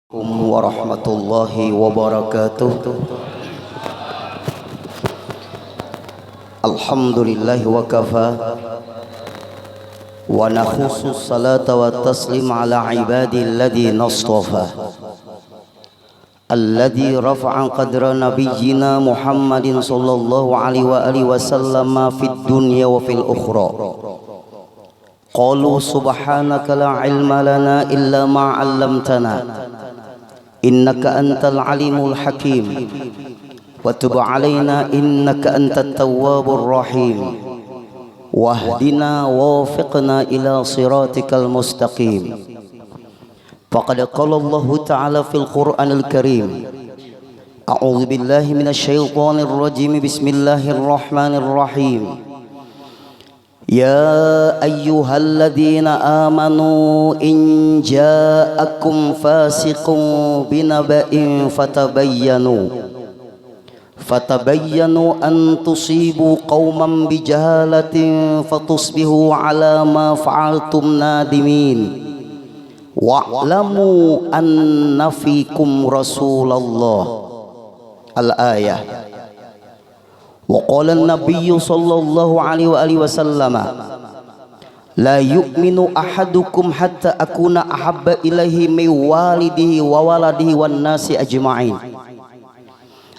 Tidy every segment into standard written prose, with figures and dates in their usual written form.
Assalamualaikum warahmatullahi wabarakatuh. Alhamdulillah wa kafa wa nakhusu salata wa taslim ala ibadi alladhi nastafa alladhi rafa'a qadra nabiyyina Muhammadin sallallahu alaihi wa alihi wasallam fid dunya wa fil ukhra. Qalu subhanaka la ilma lana illa ma 'allamtana innaka antal alimul hakim wa tub alaina innaka antat tawwabur rahim wahdina wafiqna ila siratikal mustaqim. Faqad qala Allah ta'ala fil Qur'anil Karim, a'udzu billahi minasyaitonir rajim, bismillahirrahmanirrahim. Ya ayyuhalladzina amanu in ja'akum fasiqun binaba'in fatabayyanu an tusibu qauman bijahalatin fatusbihu ala ma fa'altum nadimin wa'lamu anna fikum Rasulullah. Al-ayah. Wa qala an-nabiyyu sallallahu alaihi wasallam, la yu'minu ahadukum hatta akuna ahabba ilaihi min walidihi wa waladihi wan nasi ajma'in.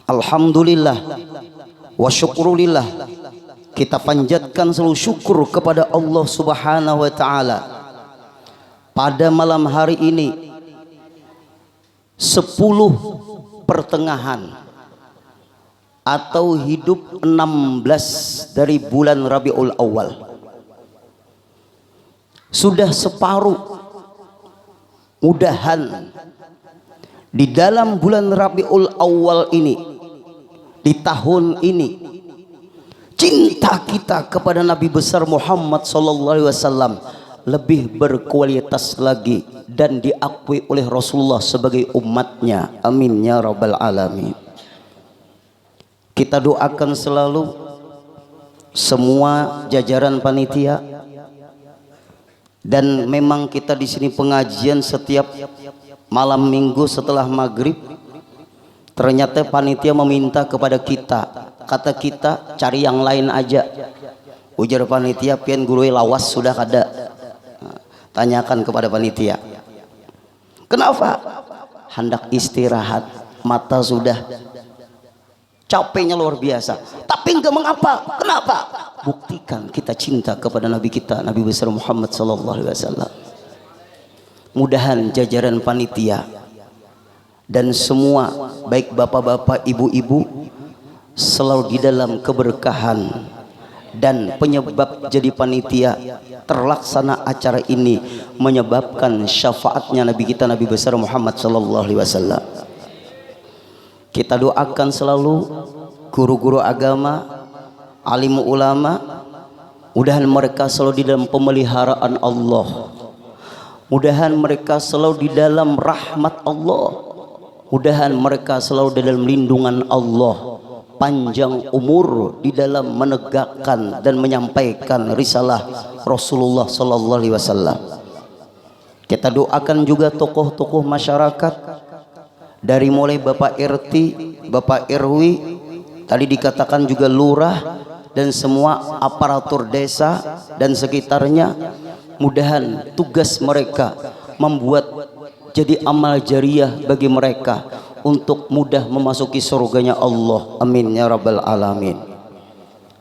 Alhamdulillah wa syukrulillah, kita panjatkan selalu syukur kepada Allah Subhanahu wa taala. Pada malam hari ini 10 pertengahan atau hidup 16 dari bulan Rabiul Awal, sudah separuh. Mudahan di dalam bulan Rabiul Awal ini, di tahun ini, cinta kita kepada Nabi besar Muhammad SAW lebih berkualitas lagi dan diakui oleh Rasulullah sebagai umatnya. Amin ya rabbal alamin. Kita doakan selalu semua jajaran panitia, dan memang kita di sini pengajian setiap malam minggu setelah maghrib. Ternyata panitia meminta kepada kita, kata kita cari yang lain aja. Ujar panitia, pian guru lawas sudah ada. Tanyakan kepada panitia, kenapa? Hendak istirahat, mata sudah capeknya luar biasa, tapi enggak mengapa. Kenapa? Buktikan kita cinta kepada Nabi kita, Nabi besar Muhammad sallallahu alaihi wasallam. Mudahan jajaran panitia dan semua, baik bapak-bapak, ibu-ibu, selalu di dalam keberkahan, dan penyebab jadi panitia terlaksana acara ini menyebabkan syafaatnya Nabi kita, Nabi besar Muhammad sallallahu alaihi wasallam. Kita doakan selalu guru-guru agama, alim ulama, mudahan mereka selalu di dalam pemeliharaan Allah, mudahan mereka selalu di dalam rahmat Allah, mudahan mereka selalu di dalam lindungan Allah, panjang umur di dalam menegakkan dan menyampaikan risalah Rasulullah sallallahu alaihi wasallam. Kita doakan juga tokoh-tokoh masyarakat, dari mulai Bapak RT, Bapak RW, tadi dikatakan juga lurah, dan semua aparatur desa dan sekitarnya. Mudahan tugas mereka membuat jadi amal jariah bagi mereka untuk mudah memasuki surganya Allah. Amin ya rabbal alamin.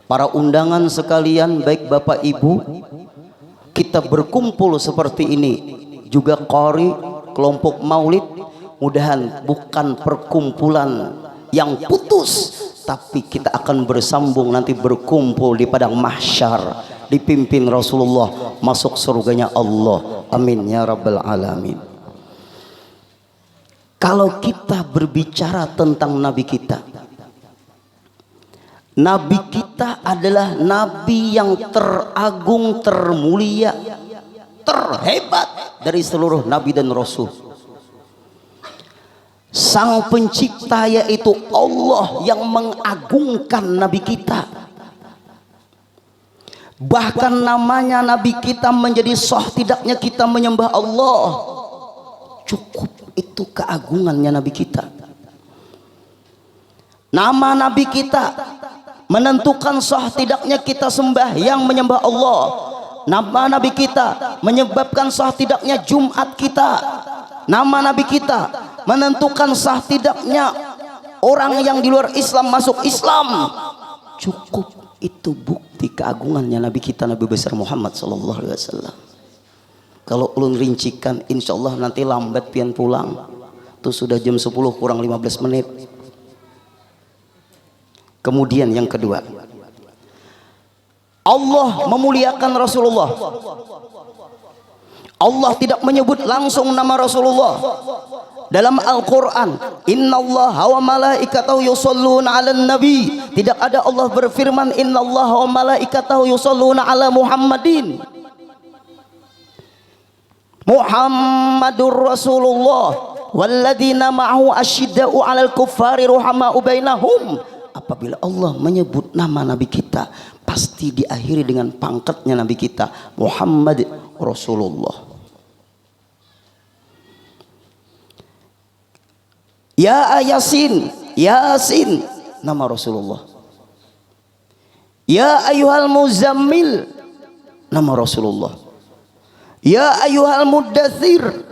Para undangan sekalian, baik Bapak Ibu, kita berkumpul seperti ini, juga qari, kelompok maulid, mudahan bukan perkumpulan yang putus, tapi kita akan bersambung nanti, berkumpul di padang mahsyar, dipimpin Rasulullah masuk surganya Allah. Amin ya rabbal alamin. Kalau kita berbicara tentang Nabi kita, Nabi kita adalah Nabi yang teragung, termulia, terhebat dari seluruh Nabi dan Rasul. Sang pencipta yaitu Allah yang mengagungkan Nabi kita. Bahkan namanya Nabi kita menjadi sah tidaknya kita menyembah Allah. Cukup itu. Itu keagungannya Nabi kita. Nama Nabi kita menentukan sah tidaknya kita sembahyang menyembah Allah. Nama Nabi kita menyebabkan sah tidaknya Jumat kita. Nama Nabi kita menentukan sah tidaknya orang yang di luar Islam masuk Islam. Cukup itu bukti keagungannya Nabi kita, Nabi besar Muhammad sallallahu alaihi wasallam. Kalau ulun rincikan, insya Allah nanti lambat pian pulang. Itu sudah jam 10 kurang 15 menit. Kemudian yang kedua, Allah memuliakan Rasulullah. Allah tidak menyebut langsung nama Rasulullah dalam Al-Quran. Innallaha wa malaikatahu yusholluna 'alan nabi. Tidak ada Allah berfirman innallaha wa malaikatahu yusholluna 'ala Muhammadin. Muhammadur Rasulullah walladzina ma'ahu asyidda'u 'alal kuffari ruhama'u bainahum. Apabila Allah menyebut nama Nabi kita, pasti diakhiri dengan pangkatnya Nabi kita, Muhammad Rasulullah. Ya Yasin, Yasin, nama Rasulullah. Ya ayyuhal muzammil, nama Rasulullah. Ya ayyuhal muddathir,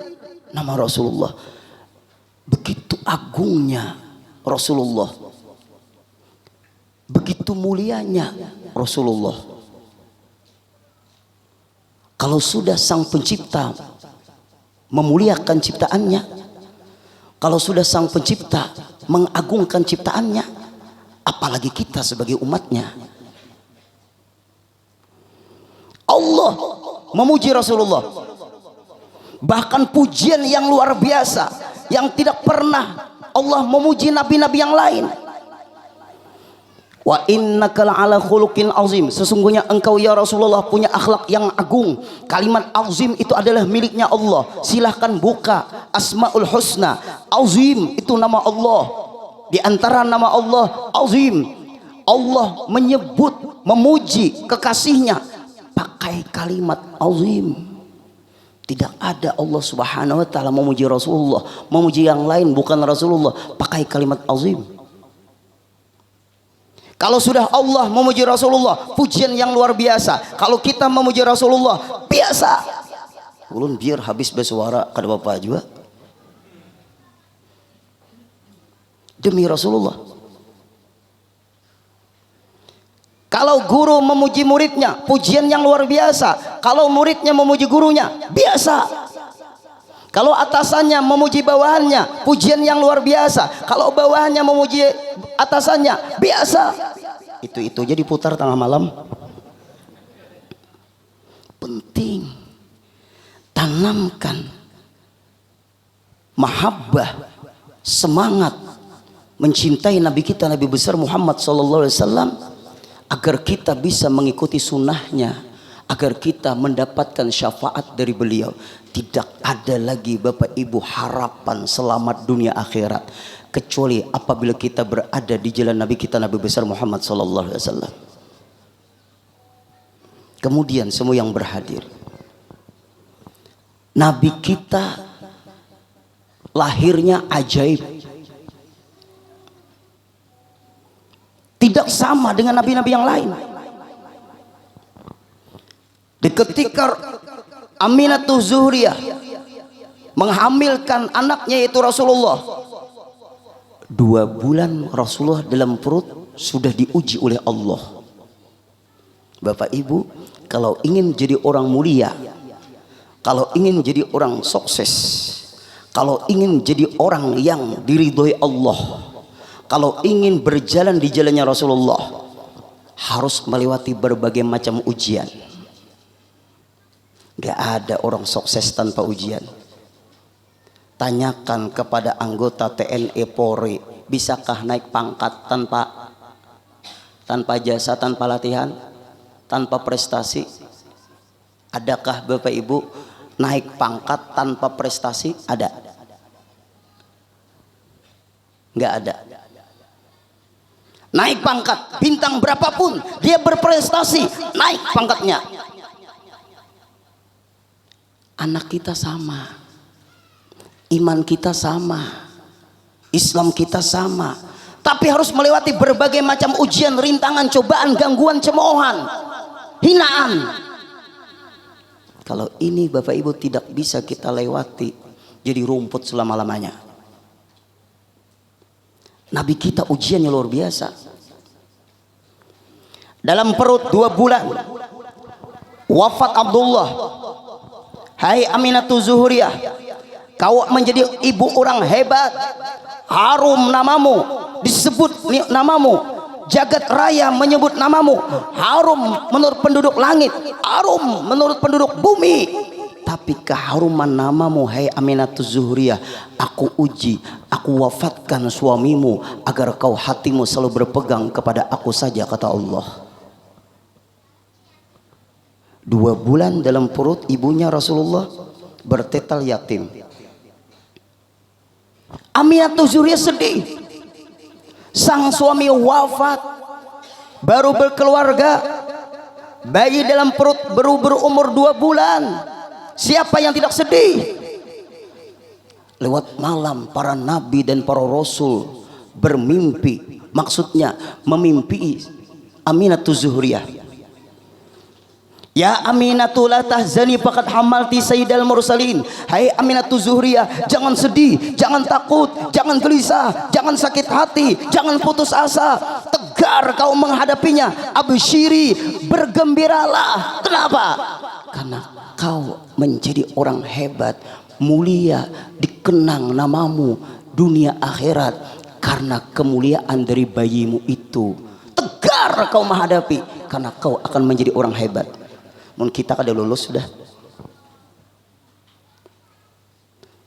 nama Rasulullah. Begitu agungnya Rasulullah, begitu mulianya Rasulullah. Kalau sudah sang pencipta memuliakan ciptaannya, kalau sudah sang pencipta mengagungkan ciptaannya, apalagi kita sebagai umatnya. Allah memuji Rasulullah, bahkan pujian yang luar biasa yang tidak pernah Allah memuji nabi-nabi yang lain. Wa innaka la'ala khuluqin azim. Sesungguhnya engkau ya Rasulullah punya akhlak yang agung. Kalimat azim itu adalah miliknya Allah. Silahkan buka Asmaul Husna. Azim itu nama Allah. Di antara nama Allah azim. Allah menyebut, memuji kekasihnya pakai kalimat azim. Tidak ada Allah subhanahu wa ta'ala memuji Rasulullah, memuji yang lain bukan Rasulullah pakai kalimat azim. Kalau sudah Allah memuji Rasulullah, pujian yang luar biasa. Kalau kita memuji Rasulullah, biasa. Ulun biar habis bersuara kada bapak juga. Demi Rasulullah. Kalau guru memuji muridnya, pujian yang luar biasa. Kalau muridnya memuji gurunya, biasa. Kalau atasannya memuji bawahannya, pujian yang luar biasa. Kalau bawahannya memuji atasannya, biasa. Itu aja diputar tengah malam. Penting tanamkan mahabbah, semangat mencintai Nabi kita, Nabi besar Muhammad sallallahu alaihi wasallam, agar kita bisa mengikuti sunnahnya, agar kita mendapatkan syafaat dari beliau. Tidak ada lagi Bapak Ibu harapan selamat dunia akhirat kecuali apabila kita berada di jalan Nabi kita, Nabi besar Muhammad sallallahu alaihi wasallam. Kemudian semua yang berhadir, Nabi kita lahirnya ajaib. Tidak sama dengan nabi-nabi yang lain. Di ketika Aminatul Zuhriyah menghamilkan anaknya yaitu Rasulullah, 2 bulan Rasulullah dalam perut sudah diuji oleh Allah. Bapak Ibu, kalau ingin jadi orang mulia, kalau ingin jadi orang sukses, kalau ingin jadi orang yang diridhoi Allah, kalau ingin berjalan di jalannya Rasulullah, harus melewati berbagai macam ujian. Gak ada orang sukses tanpa ujian. Tanyakan kepada anggota TNI Polri, bisakah naik pangkat tanpa jasa, tanpa latihan, tanpa prestasi? Adakah Bapak Ibu naik pangkat tanpa prestasi? Ada? Gak ada. Naik pangkat, bintang berapapun dia berprestasi, naik pangkatnya. Anak kita sama. Iman kita sama, Islam kita sama, tapi harus melewati berbagai macam ujian, rintangan, cobaan, gangguan, cemoohan, hinaan. Kalau ini Bapak Ibu tidak bisa kita lewati, jadi rumput selama-lamanya. Nabi kita ujiannya luar biasa. Dalam perut 2 bulan wafat Abdullah. Hai Aminatul Zuhuriyah, kau menjadi ibu orang hebat, harum namamu, disebut namamu, jagat raya menyebut namamu, harum menurut penduduk langit, harum menurut penduduk bumi. Tapi keharuman namamu, hai Aminatul Zuhuriyah, aku uji, aku wafatkan suamimu agar kau hatimu selalu berpegang kepada aku saja, kata Allah. 2 bulan dalam perut ibunya Rasulullah, bertetal yatim. Aminatul Zuhuriyah sedih. Sang suami wafat, baru berkeluarga, bayi dalam perut baru berumur 2 bulan. Siapa yang tidak sedih? Lewat malam para nabi dan para rasul bermimpi, maksudnya memimpi Aminatul Zuhuriyah. Ya Aminatul la tahzani faqad hamalti sayyidal mursalin. Hai Aminatul Zuhuriyah, jangan sedih, jangan takut, jangan gelisah, jangan sakit hati, jangan putus asa. Tegar kau menghadapinya. Absyiri, bergembiralah. Kenapa? Karena kau menjadi orang hebat, mulia, dikenang namamu dunia akhirat karena kemuliaan dari bayimu itu. Tegar kau menghadapi karena kau akan menjadi orang hebat. Mun kita kada lulus sudah.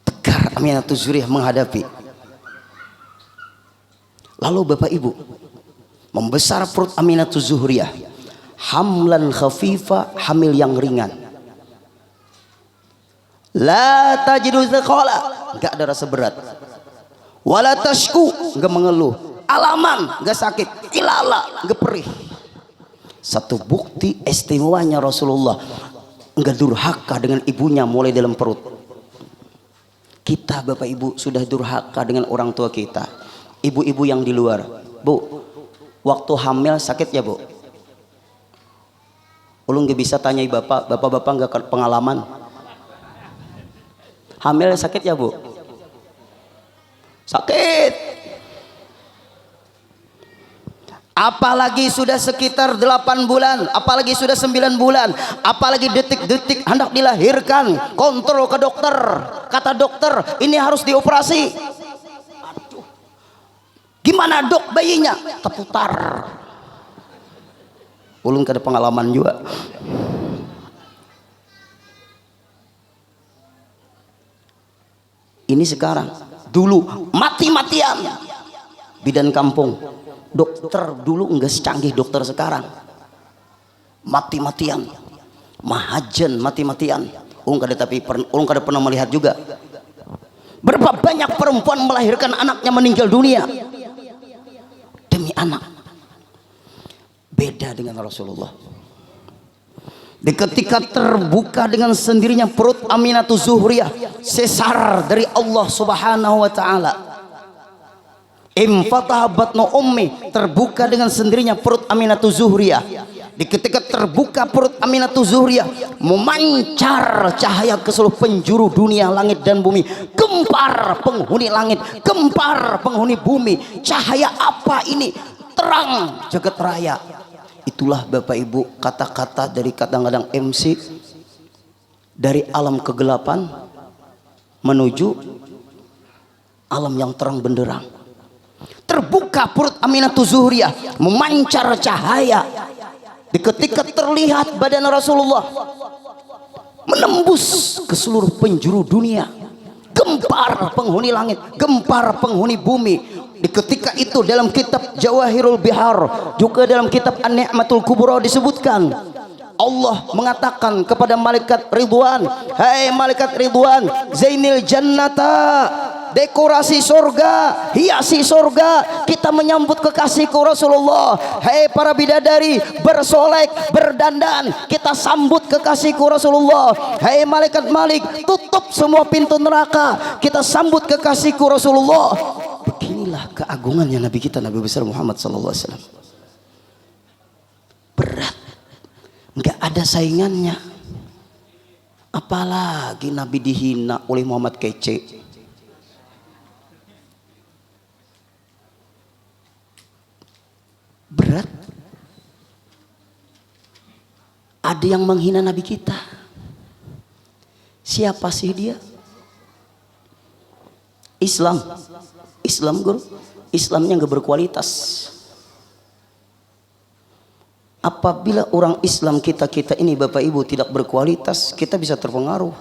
Tegar Aminatul Zuhuriyah menghadapi. Lalu Bapak Ibu, membesar perut Aminatul Zuhuriyah, hamlan khafifa, hamil yang ringan. La tajidu thaqala, enggak ada rasa berat. Wala tashku, enggak mengeluh. Alaman, enggak sakit. Ilala, enggak perih. Satu bukti istimewanya Rasulullah, enggak durhaka dengan ibunya mulai dalam perut. Kita Bapak Ibu sudah durhaka dengan orang tua kita. Ibu-ibu yang di luar, Bu, waktu hamil sakit ya Bu? Ulun gak bisa tanyai bapak enggak pengalaman. Hamil sakit ya Bu? Sakit. Apalagi sudah sekitar 8 bulan, apalagi sudah 9 bulan, apalagi detik-detik hendak dilahirkan, kontrol ke dokter, kata dokter ini harus dioperasi. Aduh, gimana dok bayinya? Terputar. Ulun kada pengalaman juga. Ini sekarang, dulu mati-matian bidan kampung. Dokter dulu enggak secanggih dokter sekarang. Mati-matian, mahajan mati-matian. Ulun kada pernah melihat juga. Berapa banyak perempuan melahirkan anaknya meninggal dunia demi anak. Beda dengan Rasulullah. Ketika terbuka dengan sendirinya perut Aminatul Zuhuriyah, sesar dari Allah Subhanahu wa taala. Infataha batnu ummi, terbuka dengan sendirinya perut Aminatul Zuhuriyah. Ketika terbuka perut Aminatul Zuhuriyah, memancar cahaya ke seluruh penjuru dunia, langit dan bumi. Gempar penghuni langit, gempar penghuni bumi. Cahaya apa ini? Terang jagat raya. Itulah Bapak Ibu kata-kata dari kadang-kadang MC, dari alam kegelapan menuju alam yang terang benderang. Terbuka perut Aminatul Zuhuriyah, memancar cahaya. Ketika terlihat badan Rasulullah menembus ke seluruh penjuru dunia, gempar penghuni langit, gempar penghuni bumi. Ketika itu dalam kitab Jawahirul Bihar, juga dalam kitab An-Ni'matul Kubra disebutkan, Allah mengatakan kepada malaikat Ridwan, hai malaikat Ridwan, Zainil Jannata, dekorasi surga, hiasi surga. Kita menyambut kekasihku Rasulullah. Hei para bidadari, bersolek, berdandan, kita sambut kekasihku Rasulullah. Hei malaikat Malik, tutup semua pintu neraka, kita sambut kekasihku Rasulullah. Beginilah keagungannya Nabi kita, Nabi besar Muhammad sallallahu alaihi wasallam. Berat, nggak ada saingannya. Apalagi Nabi dihina oleh Muhammad kece. Berat. Ada yang menghina Nabi kita. Siapa sih dia? Islam. Islam guru. Islamnya nggak berkualitas. Apabila orang Islam kita ini Bapak Ibu tidak berkualitas, kita bisa terpengaruh.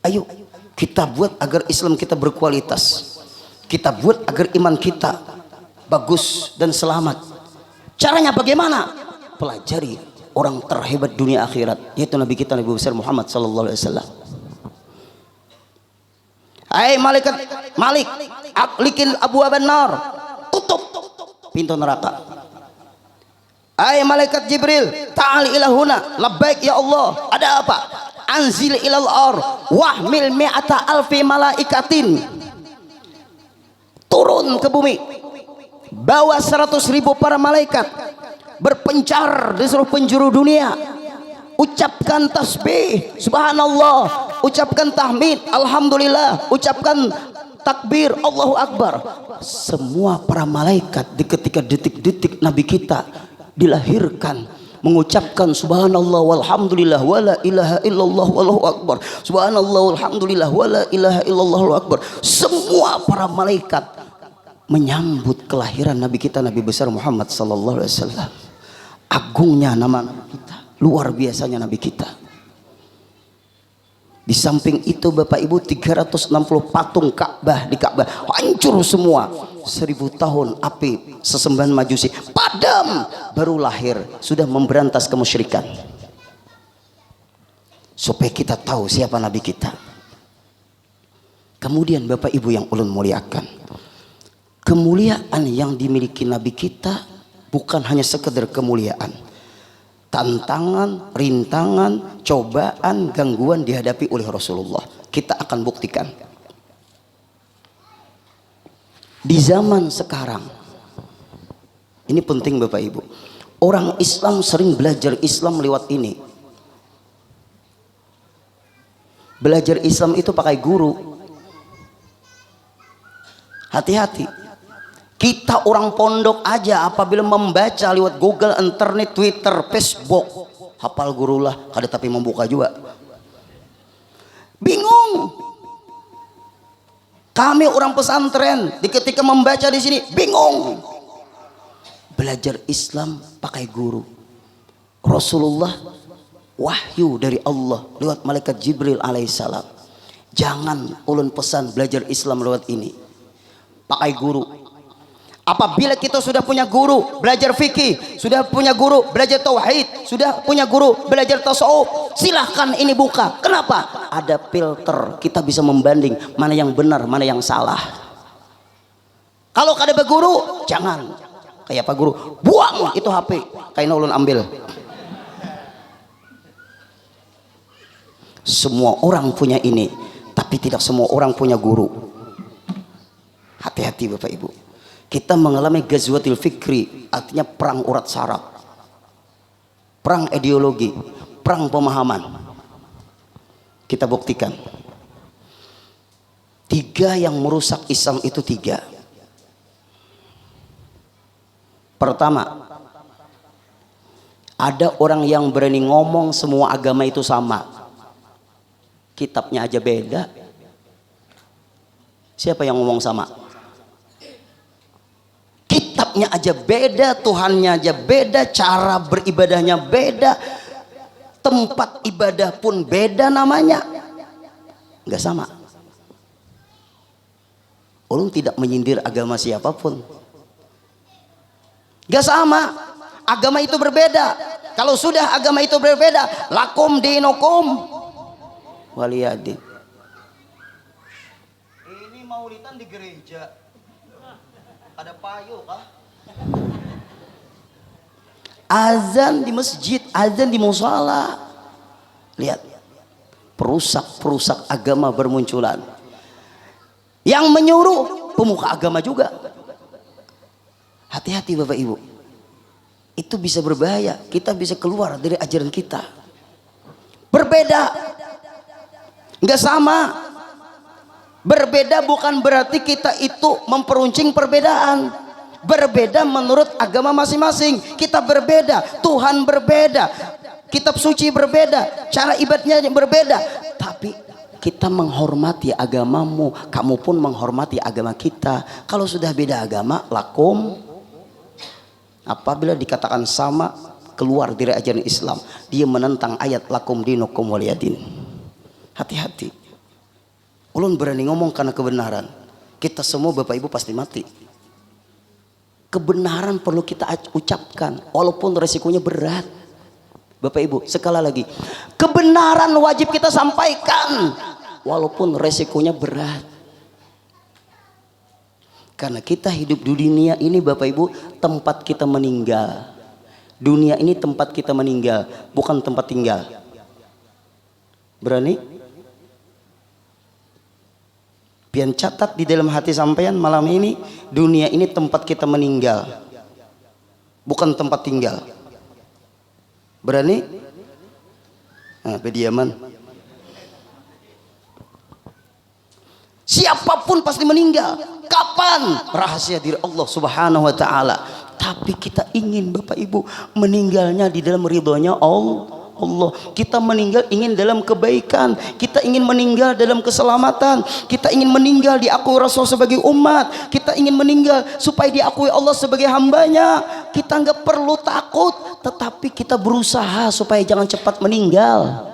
Ayo kita buat agar Islam kita berkualitas. Kita buat agar iman kita bagus dan selamat. Caranya bagaimana? Pelajari orang terhebat dunia akhirat, yaitu Nabi kita, Nabi besar Muhammad sallallahu alaihi wasallam. Hai malaikat Malik, aglikin abwaban nar, tutup pintu neraka. Hai malaikat Jibril, ta'al ilahuna, labbaik ya Allah. Ada apa? Anzil ilal ar wahmil mi'ata alfi malaikatin. Turun ke bumi, bawa 100.000 para malaikat, berpencar di seluruh penjuru dunia. Ucapkan tasbih subhanallah, ucapkan tahmid alhamdulillah, ucapkan takbir Allahu akbar. Semua para malaikat di ketika detik-detik Nabi kita dilahirkan mengucapkan subhanallah walhamdulillah wala ilaha illallah wallahu akbar, subhanallah walhamdulillah wala ilaha illallah wallahu akbar. Semua para malaikat menyambut kelahiran Nabi kita, Nabi besar Muhammad sallallahu alaihi wasallam. Agungnya nama Nabi kita, luar biasanya Nabi kita. Di samping itu Bapak Ibu, 360 patung Ka'bah di Ka'bah hancur semua. 1000 tahun api sesembahan Majusi padam, baru lahir sudah memberantas kemusyrikan. Supaya kita tahu siapa Nabi kita. Kemudian Bapak Ibu yang ulun muliakan, kemuliaan yang dimiliki Nabi kita bukan hanya sekedar kemuliaan. Tantangan, rintangan, cobaan, gangguan dihadapi oleh Rasulullah. Kita akan buktikan. Di zaman sekarang, ini penting Bapak Ibu, orang Islam sering belajar Islam lewat ini. Belajar Islam itu pakai guru. Hati-hati. Kita orang pondok aja apabila membaca lewat Google, internet, Twitter, Facebook, hafal guru lah, kada tapi membuka juga. Bingung. Kami orang pesantren di ketika membaca di sini bingung. Belajar Islam pakai guru. Rasulullah wahyu dari Allah lewat malaikat Jibril alaihissalam. Jangan ulun pesan belajar Islam lewat ini. Pakai guru. Apabila kita sudah punya guru belajar fikih, sudah punya guru belajar tauhid, sudah punya guru belajar tasawuf, silahkan ini buka. Kenapa? Ada filter, kita bisa membanding mana yang benar, mana yang salah. Kalau kada berguru, jangan. Kayak Pak Guru, buang itu HP, kayak ulun ambil. Semua orang punya ini, tapi tidak semua orang punya guru. Hati-hati Bapak Ibu. Kita mengalami ghazwatil fikri, artinya perang urat saraf, perang ideologi, perang pemahaman. Kita buktikan 3 yang merusak Islam itu 3. Pertama, ada orang yang berani ngomong semua agama itu sama, kitabnya aja beda. Siapa yang ngomong sama? Kitabnya aja beda, Tuhannya aja beda, cara beribadahnya beda, tempat ibadah pun beda namanya, nggak sama. Ulun tidak menyindir agama siapapun, nggak sama. Agama itu berbeda. Kalau sudah agama itu berbeda, lakum dinukum waliyadin. maulidan di gereja. Ada payo kah? Azan di masjid, azan di musala. Lihat, perusak agama bermunculan. Yang menyuruh pemuka agama juga. Hati-hati Bapak Ibu. Itu bisa berbahaya. Kita bisa keluar dari ajaran kita. Berbeda, nggak sama. Berbeda bukan berarti kita itu memperuncing perbedaan. Berbeda menurut agama masing-masing. Kita berbeda, Tuhan berbeda, kitab suci berbeda, cara ibadahnya berbeda. Tapi kita menghormati agamamu, kamu pun menghormati agama kita. Kalau sudah beda agama, lakum. Apabila dikatakan sama, keluar dari ajaran Islam, dia menentang ayat lakum dinukum waliyadin. Hati-hati. Ulun berani ngomong karena kebenaran. Kita semua Bapak Ibu pasti mati. Kebenaran perlu kita ucapkan walaupun resikonya berat. Bapak Ibu, sekali lagi, kebenaran wajib kita sampaikan walaupun resikonya berat. Karena kita hidup di dunia ini Bapak Ibu, tempat kita meninggal. Dunia ini tempat kita meninggal, bukan tempat tinggal. Berani? Pian catat di dalam hati sampean malam ini, dunia ini tempat kita meninggal, bukan tempat tinggal. Berani? Nah, pediaman. Siapapun pasti meninggal. Kapan? Rahasia diri Allah Subhanahu wa taala. Tapi kita ingin Bapak Ibu meninggalnya di dalam ridhonya Allah. Kita meninggal ingin dalam kebaikan, kita ingin meninggal dalam keselamatan, kita ingin meninggal diakui Rasul sebagai umat, kita ingin meninggal supaya diakui Allah sebagai hambanya. Kita nggak perlu takut, tetapi kita berusaha supaya jangan cepat meninggal.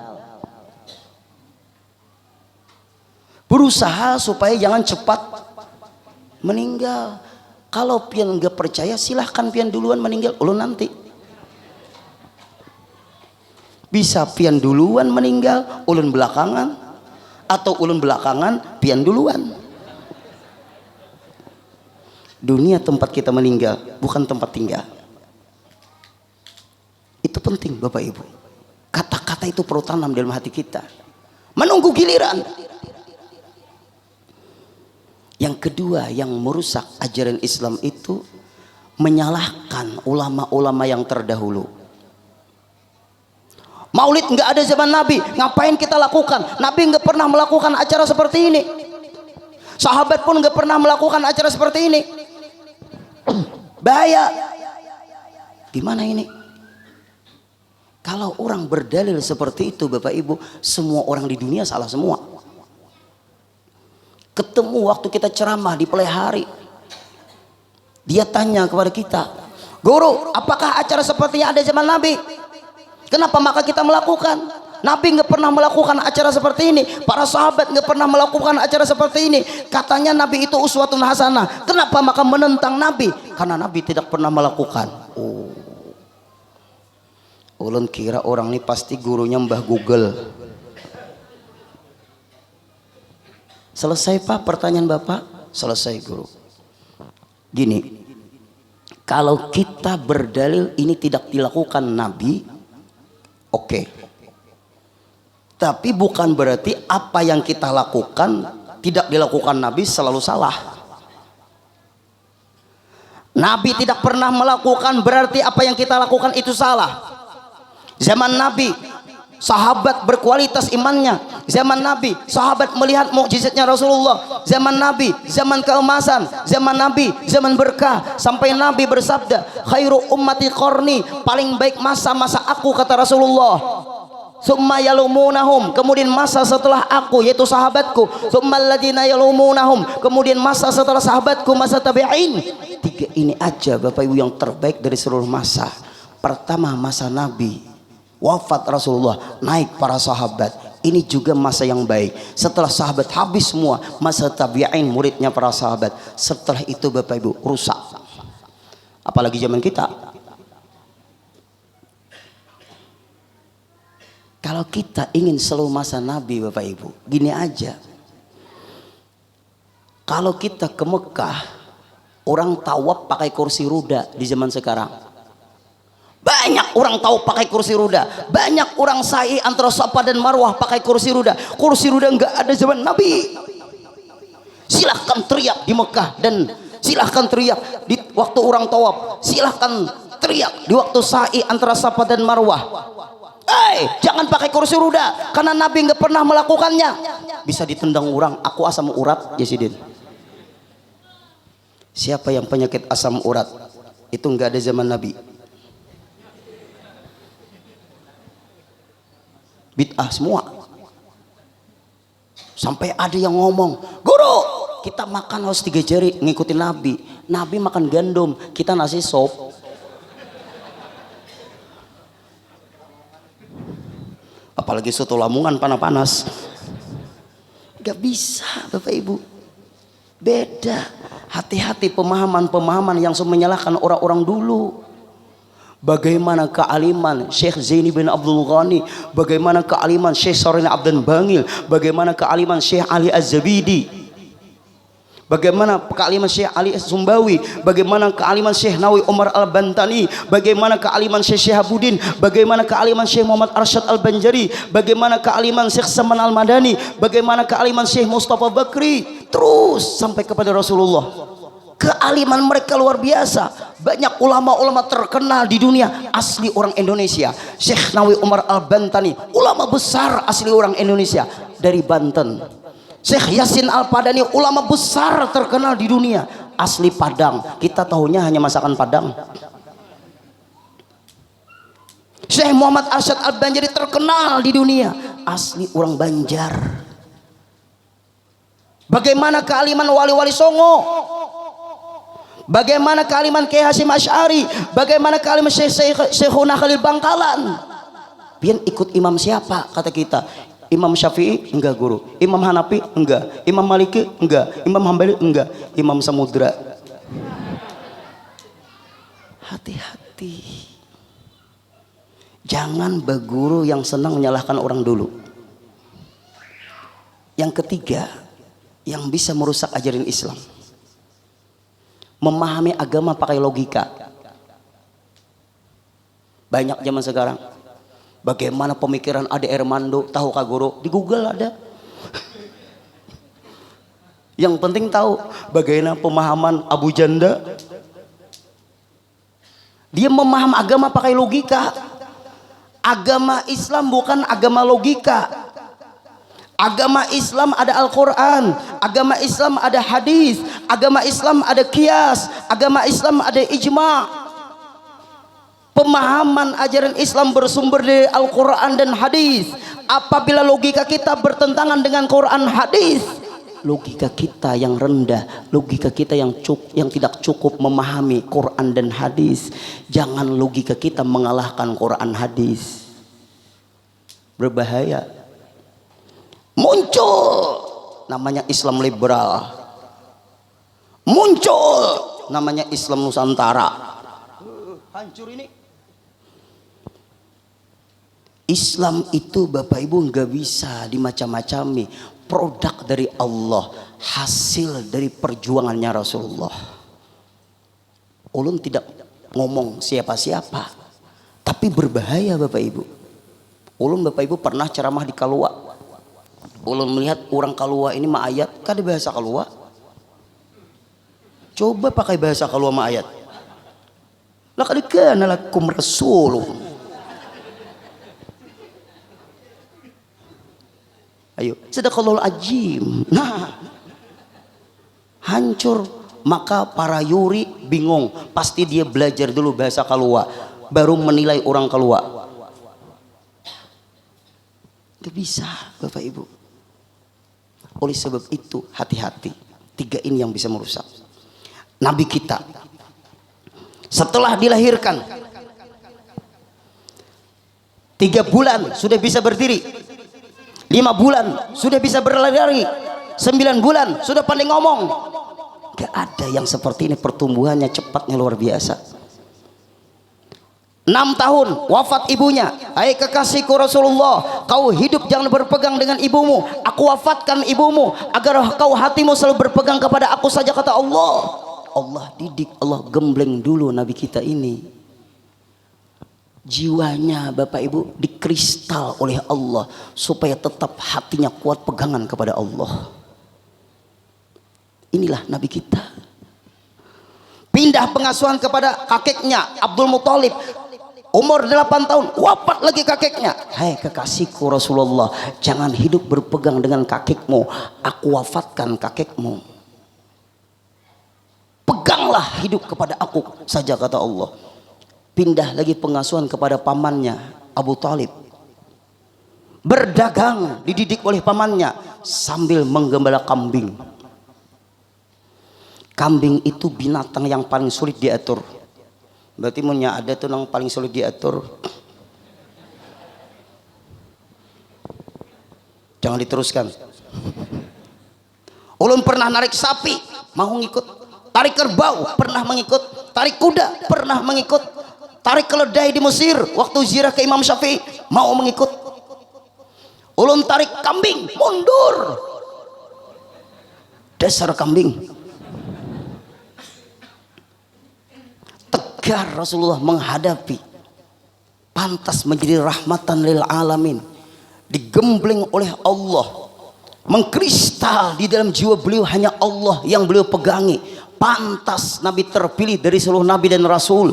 Berusaha supaya jangan cepat meninggal. Kalau pian nggak percaya, silahkan pian duluan meninggal, ulun nanti. Bisa pian duluan meninggal, ulun belakangan, atau ulun belakangan, pian duluan. Dunia tempat kita meninggal, bukan tempat tinggal. Itu penting Bapak Ibu. Kata-kata itu perlu tanam dalam hati kita. Menunggu giliran. Yang kedua yang merusak ajaran Islam itu menyalahkan ulama-ulama yang terdahulu. Maulid nggak ada zaman Nabi, ngapain kita lakukan? Nabi nggak pernah melakukan acara seperti ini. Sahabat pun nggak pernah melakukan acara seperti ini. Bahaya. Gimana ini? Kalau orang berdalil seperti itu Bapak Ibu, semua orang di dunia salah semua. Ketemu waktu kita ceramah di Pelihari, dia tanya kepada kita, guru, apakah acara seperti yang ada zaman Nabi? Kenapa maka kita melakukan? Nabi nggak pernah melakukan acara seperti ini, para sahabat nggak pernah melakukan acara seperti ini. Katanya Nabi itu uswatun hasanah. Kenapa maka menentang Nabi? Karena Nabi tidak pernah melakukan. Ulun kira orang ini pasti gurunya Mbah Google. Selesai Pak pertanyaan Bapak? Selesai guru. Gini, kalau kita berdalil ini tidak dilakukan Nabi, oke. Tapi bukan berarti apa yang kita lakukan tidak dilakukan Nabi selalu salah. Nabi tidak pernah melakukan berarti apa yang kita lakukan itu salah. Zaman Nabi, sahabat berkualitas imannya. Zaman Nabi, sahabat melihat mukjizatnya Rasulullah. Zaman Nabi, zaman keemasan. Zaman Nabi, zaman berkah. Sampai Nabi bersabda, khairu ummati qarni, paling baik masa-masa aku, kata Rasulullah. Summa yalumunahum, kemudian masa setelah aku yaitu sahabatku. Summa alladziina yalumunahum, kemudian masa setelah sahabatku, masa tabi'in. Tiga ini aja Bapak Ibu yang terbaik dari seluruh masa. Pertama masa Nabi, wafat Rasulullah, naik para sahabat. Ini juga masa yang baik. Setelah sahabat habis semua, masa tabi'in, muridnya para sahabat. Setelah itu Bapak Ibu rusak. Apalagi zaman kita. Kalau kita ingin selalu masa Nabi Bapak Ibu, gini aja. Kalau kita ke Mekah, orang tawaf pakai kursi roda di zaman sekarang. Banyak orang tahu pakai kursi roda. Banyak orang sa'i antara Safa dan Marwah pakai kursi roda. Kursi roda enggak ada zaman Nabi. Silahkan teriak di Mekah dan silahkan teriak di waktu orang tawaf. Silahkan teriak di waktu sa'i antara Safa dan Marwah. Jangan pakai kursi roda karena Nabi enggak pernah melakukannya. Bisa ditendang orang. Aku asam urat, Yasidin. Siapa yang penyakit asam urat? Itu enggak ada zaman Nabi. Bid'ah semua. Sampai ada yang ngomong, guru, kita makan harus 3 jari ngikutin Nabi. Nabi makan gandum, kita nasi sop. Apalagi soto Lamongan panas-panas. Gak bisa Bapak Ibu. Beda. Hati-hati pemahaman-pemahaman yang menyalahkan orang-orang dulu. Bagaimana kealiman Syekh Zaini bin Abdul Ghani, bagaimana kealiman Syekh Sarin Abdan Bangil, bagaimana kealiman Syekh Ali Az-Zabidi, bagaimana kealiman Syekh Ali Sumbawi, bagaimana kealiman Syekh Nawawi Umar Al-Bantani, bagaimana kealiman Syekh Syihabuddin, bagaimana kealiman Syekh Muhammad Arsyad Al-Banjari, bagaimana kealiman Syekh Saman Al-Madani, bagaimana kealiman Syekh Mustafa Bakri, terus sampai kepada Rasulullah. Kealiman mereka luar biasa. Banyak ulama-ulama terkenal di dunia asli orang Indonesia. Syekh Nawawi Umar Al-Bantani, ulama besar asli orang Indonesia dari Banten. Syekh Yasin Al-Padani, ulama besar terkenal di dunia asli Padang. Kita tahunya hanya masakan Padang. Syekh Muhammad Arsyad Al-Banjari terkenal di dunia asli orang Banjar. Bagaimana kealiman wali-wali Songo, bagaimana kealiman Kiai Hasyim Asy'ari, bagaimana kealiman Syekhuna Khalil Bangkalan. Pian ikut imam siapa kata kita? Imam Syafi'i enggak guru, Imam Hanafi enggak, Imam Maliki enggak, Imam Hambali enggak, Imam Samudra. Hati-hati, jangan berguru yang senang menyalahkan orang dulu. Yang ketiga yang bisa merusak ajaran Islam, memahami agama pakai logika. Banyak zaman sekarang. Bagaimana pemikiran Ade Ermando, tahu kak guru? Di Google ada. Yang penting tahu bagaimana pemahaman Abu Janda. Dia memahami agama pakai logika. Agama Islam bukan agama logika. Agama Islam ada Al-Quran, agama Islam ada hadis, agama Islam ada qiyas, agama Islam ada ijma'. Pemahaman ajaran Islam bersumber dari Al-Quran dan hadis. Apabila logika kita bertentangan dengan Quran hadis, logika kita yang rendah, logika kita yang tidak cukup memahami Quran dan hadis. Jangan logika kita mengalahkan Quran hadis. Berbahaya. Muncul namanya Islam liberal, muncul namanya Islam Nusantara. Hancur ini. Islam itu Bapak Ibu nggak bisa dimacam-macami. Produk dari Allah, hasil dari perjuangannya Rasulullah. Ulun tidak ngomong siapa-siapa, tapi berbahaya Bapak Ibu. Ulun Bapak Ibu pernah ceramah di Kalua. Ulun melihat orang Kalua ini mah ayat, kan ada bahasa Kalua. Coba pakai bahasa Kalua mah ayat. Laqad kana lakum rasulun. Ayo, sadaqallahul azim. Nah, hancur. Maka para yuri bingung. Pasti dia belajar dulu bahasa Kalua, baru menilai orang Kalua. Gak bisa Bapak Ibu. Oleh sebab itu hati-hati. 3 ini yang bisa merusak. Nabi kita setelah dilahirkan 3 bulan sudah bisa berdiri, 5 bulan sudah bisa berlari, 9 bulan sudah pandai ngomong. Gak ada yang seperti ini, pertumbuhannya cepatnya luar biasa. 6 tahun wafat ibunya. Hai kekasihku Rasulullah, kau hidup jangan berpegang dengan ibumu, aku wafatkan ibumu agar kau hatimu selalu berpegang kepada aku saja, kata Allah. Allah didik, Allah gembleng dulu Nabi kita ini. Jiwanya Bapak Ibu dikristal oleh Allah supaya tetap hatinya kuat pegangan kepada Allah. Inilah Nabi kita. Pindah pengasuhan kepada kakeknya Abdul Muthalib. Umur 8 tahun wafat lagi kakeknya. Hai kekasihku Rasulullah, jangan hidup berpegang dengan kakekmu, aku wafatkan kakekmu. Peganglah hidup kepada aku saja, kata Allah. Pindah lagi pengasuhan kepada pamannya Abu Talib. Berdagang dididik oleh pamannya sambil menggembala kambing. Kambing itu binatang yang paling sulit diatur. Berarti punya ada tuh yang paling sulit diatur. Jangan diteruskan. Ulun pernah narik sapi, mau ngikut. Tarik kerbau, pernah mengikut. Tarik kuda, pernah mengikut. Tarik keledai di Mesir, waktu ziarah ke Imam Syafi'i, mau mengikut. Ulun tarik kambing, mundur. Dasar kambing. Tegar Rasulullah menghadapi, pantas menjadi rahmatan lil alamin, digembleng oleh Allah, mengkristal di dalam jiwa beliau hanya Allah yang beliau pegangi. Pantas Nabi terpilih dari seluruh Nabi dan Rasul,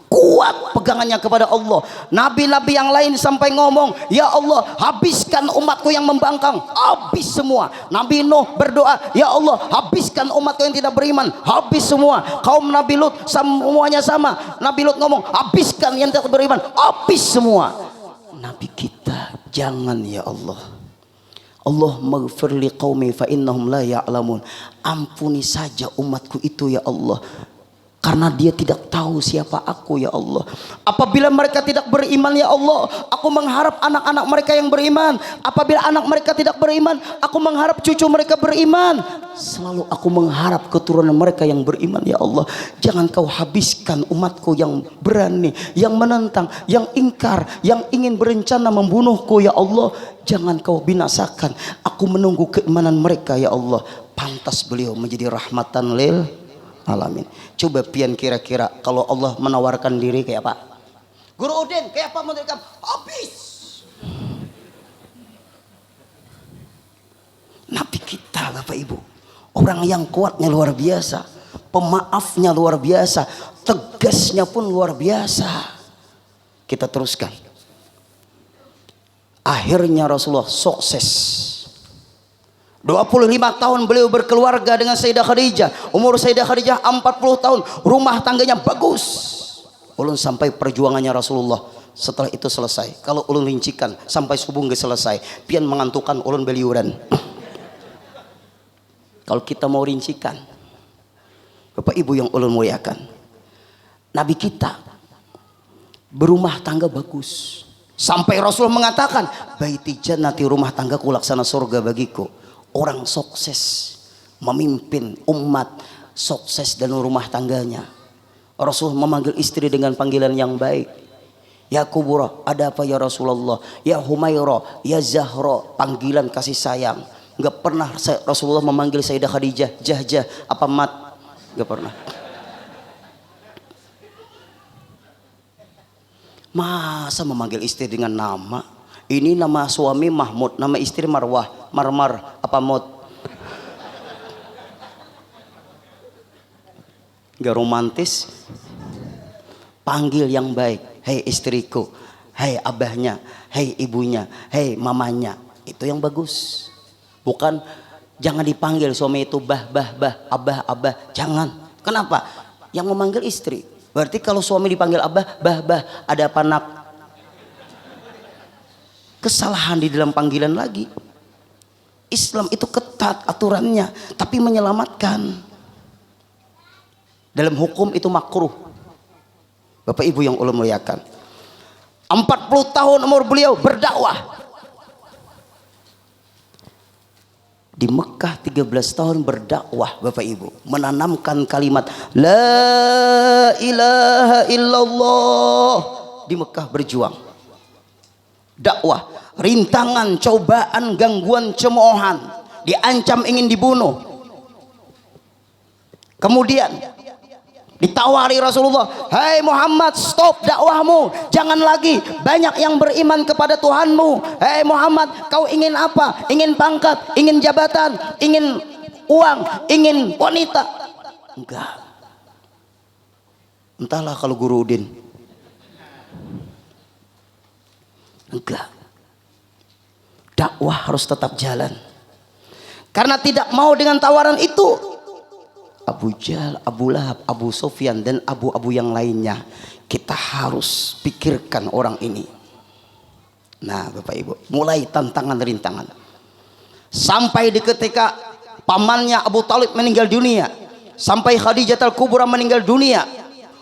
kuat pegangannya kepada Allah. Nabi-nabi yang lain sampai ngomong, ya Allah habiskan umatku yang membangkang, habis semua. Nabi Nuh berdoa, ya Allah habiskan umatku yang tidak beriman, habis semua. Kaum Nabi Lut semuanya sama, Nabi Lut ngomong habiskan yang tidak beriman, habis semua. Nabi kita jangan, ya Allah. Allah maghfir li qaumi fa innahum la ya'lamun. Ampuni saja umatku itu ya Allah, karena dia tidak tahu siapa aku ya Allah. Apabila mereka tidak beriman ya Allah, aku mengharap anak-anak mereka yang beriman. Apabila anak mereka tidak beriman, aku mengharap cucu mereka beriman. Selalu aku mengharap keturunan mereka yang beriman ya Allah. Jangan kau habiskan umatku yang berani, yang menentang, yang ingkar, yang ingin berencana membunuhku ya Allah. Jangan kau binasakan. Aku menunggu keimanan mereka ya Allah. Pantas beliau menjadi rahmatan lil alamin. Coba pian kira-kira kalau Allah menawarkan diri kayak apa? Guru Udin kayak apa menurut kamu? Habis. Nabi kita Bapak Ibu, orang yang kuatnya luar biasa, pemaafnya luar biasa, tegasnya pun luar biasa. Kita teruskan. Akhirnya Rasulullah sukses. 25 tahun beliau berkeluarga dengan Sayyidah Khadijah. Umur Sayyidah Khadijah 40 tahun. Rumah tangganya bagus. Ulun sampai perjuangannya Rasulullah. Setelah itu selesai. Kalau ulun rincikan sampai subuh nggak selesai, pian mengantukan ulun beliuran. Kalau kita mau rincikan, Bapak Ibu yang ulun muliakan, Nabi kita berumah tangga bagus. Sampai Rasul mengatakan, baiti jannati, rumah tanggaku laksana surga bagiku. Orang sukses memimpin umat, sukses dalam rumah tangganya. Rasul memanggil istri dengan panggilan yang baik. Ya Kubura, ada apa ya Rasulullah? Ya Humaira, ya Zahra, panggilan kasih sayang. Enggak pernah Rasulullah memanggil Sayyidah Khadijah Jahjah apa Mat, enggak pernah. Masa memanggil istri dengan nama? Ini nama suami Mahmud, nama istri Marwah, Marmar apa Mut? Gak romantis. Panggil yang baik. Hei istriku, hei abahnya, hei ibunya, hei mamanya. Itu yang bagus. Bukan jangan dipanggil suami itu bah, abah, abah. Jangan. Kenapa? Yang memanggil istri. Berarti kalau suami dipanggil abah, bah, ada apa nak? Kesalahan di dalam panggilan lagi. Islam itu ketat aturannya, tapi menyelamatkan. Dalam hukum itu makruh. Bapak Ibu yang ulun muliakan, 40 tahun umur beliau berdakwah. Di Mekah 13 tahun berdakwah Bapak Ibu, menanamkan kalimat la ilaha illallah. Di Mekah berjuang dakwah, rintangan, cobaan, gangguan, cemoohan, diancam ingin dibunuh. Kemudian ditawari Rasulullah, "Hai Muhammad, stop dakwahmu, jangan lagi, banyak yang beriman kepada Tuhanmu. Hai Muhammad, kau ingin apa? Ingin pangkat, ingin jabatan, ingin uang, ingin wanita?" Enggak. Entahlah kalau Guru Udin. Enggak. Dakwah harus tetap jalan. Karena tidak mau dengan tawaran itu, Abu Jahal, Abu Lahab, Abu Sufyan dan abu-abu yang lainnya, kita harus pikirkan orang ini. Nah Bapak Ibu, mulai tantangan rintangan sampai di ketika pamannya Abu Talib meninggal dunia, sampai Khadijah Al-Kubra meninggal dunia.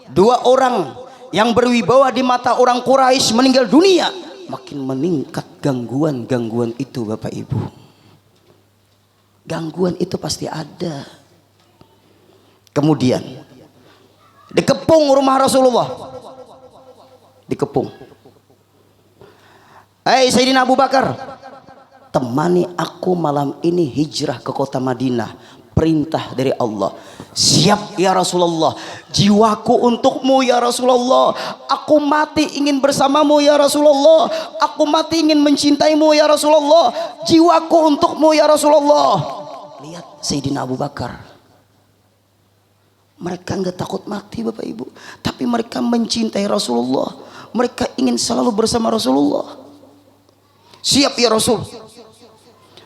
Dua orang yang berwibawa di mata orang Quraisy meninggal dunia. Makin meningkat gangguan-gangguan itu Bapak Ibu. Gangguan itu pasti ada. Kemudian dikepung rumah Rasulullah, dikepung. Hai Sayyidina Abu Bakar, temani aku malam ini hijrah ke kota Madinah, perintah dari Allah. Siap ya Rasulullah, jiwaku untukmu ya Rasulullah, aku mati ingin bersamamu ya Rasulullah, aku mati ingin mencintaimu ya Rasulullah, jiwaku untukmu ya Rasulullah. Lihat Sayyidina Abu Bakar, mereka nggak takut mati Bapak Ibu, tapi mereka mencintai Rasulullah, mereka ingin selalu bersama Rasulullah. Siap ya Rasul,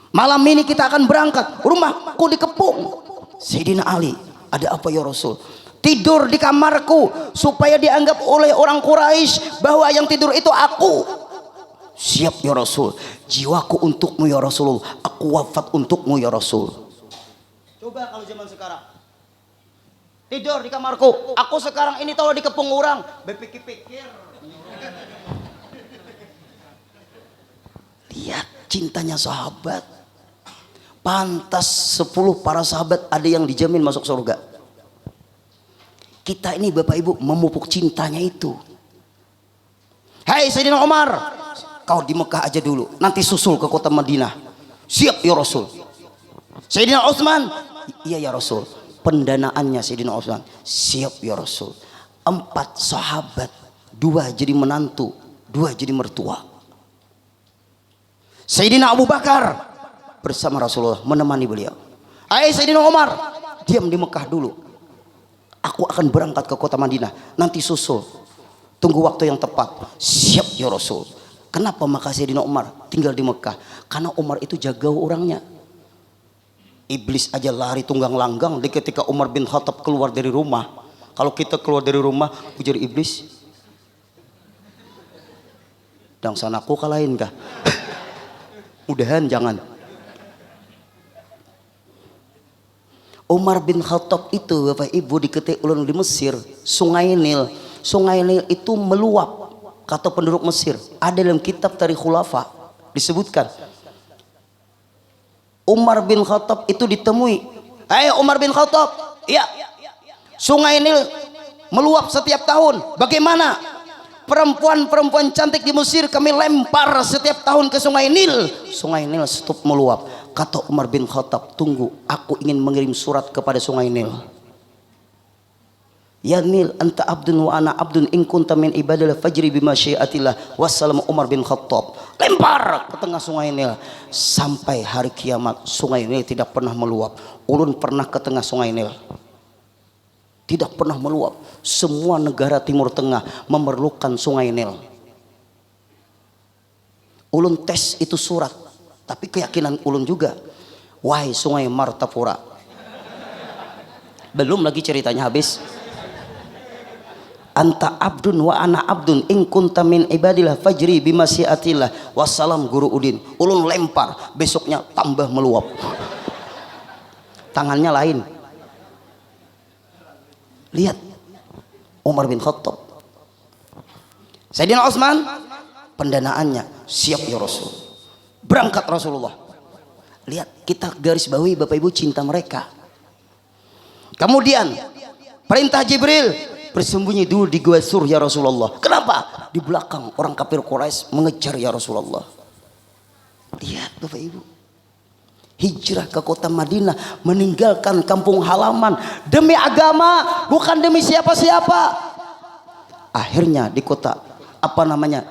malam ini kita akan berangkat, rumahku dikepung. Sayyidina Ali, ada apa ya Rasul? Tidur di kamarku supaya dianggap oleh orang Quraisy bahwa yang tidur itu aku. Siap ya Rasul, jiwaku untukmu ya Rasul, aku wafat untukmu ya Rasul. Coba kalau zaman sekarang, tidur di kamarku, aku sekarang ini tahu dikepung orang, berpikir-pikir. Lihat cintanya sahabat. Pantas 10 para sahabat ada yang dijamin masuk surga. Kita ini Bapak Ibu memupuk cintanya itu. Hai Sayyidina Umar, kau di Mekah aja dulu, nanti susul ke kota Madinah. Siap ya Rasul. Sayyidina Utsman, iya ya Rasul. Pendanaannya Sayyidina Utsman, siap ya Rasul. 4 sahabat, 2 jadi menantu, 2 jadi mertua. Sayyidina Abu Bakar bersama Rasulullah menemani beliau. Hai Sayyidina Umar, diam di Mekah dulu, aku akan berangkat ke kota Madinah, nanti susul, tunggu waktu yang tepat. Siap ya Rasul. Kenapa maka Sayyidina Umar tinggal di Mekah? Karena Umar itu jaga orangnya. Iblis aja lari tunggang langgang di ketika Umar bin Khattab keluar dari rumah. Kalau kita keluar dari rumah, ujar iblis, "Dang sanaku kalahin kah?" Mudahan jangan. Umar bin Khattab itu Bapak Ibu diketik ulun di Mesir, Sungai Nil. Sungai Nil itu meluap, kata penduduk Mesir. Ada dalam kitab Tarikh Khulafa disebutkan. Umar bin Khattab itu ditemui. Hai Umar bin Khattab, ya, Sungai Nil meluap setiap tahun. Bagaimana? Perempuan-perempuan cantik di Mesir kami lempar setiap tahun ke Sungai Nil. Sungai Nil stop meluap. Kata Umar bin Khattab, tunggu, aku ingin mengirim surat kepada Sungai Nil. Ya Nil, anta abdun wa ana abdun, in kunta min ibadillah fajri bima syiatillah. Wassalam Umar bin Khattab. Lempar ke tengah Sungai Nil. Sampai hari kiamat Sungai Nil tidak pernah meluap. Ulun pernah ke tengah Sungai Nil, tidak pernah meluap. Semua negara Timur Tengah memerlukan Sungai Nil. Ulun tes itu surat, tapi keyakinan ulun juga, wahai Sungai Martapura. Belum lagi ceritanya habis. Anta abdun wa ana abdun, in kunta min ibadillah fajri bimasyiatillah. Wassalam Guru Udin. Ulun lempar, besoknya tambah meluap. Tangannya lain. Lihat Umar bin Khattab. Sayyidina Utsman, pendanaannya siap ya Rasul. Berangkat Rasulullah. Lihat, kita garis bawahi Bapak Ibu cinta mereka. Kemudian perintah Jibril, bersembunyi dulu di Gua Sur ya Rasulullah. Kenapa? Di belakang orang kafir Quraisy mengejar ya Rasulullah. Lihat Bapak Ibu, hijrah ke kota Madinah, meninggalkan kampung halaman demi agama, bukan demi siapa-siapa. Akhirnya di kota apa namanya,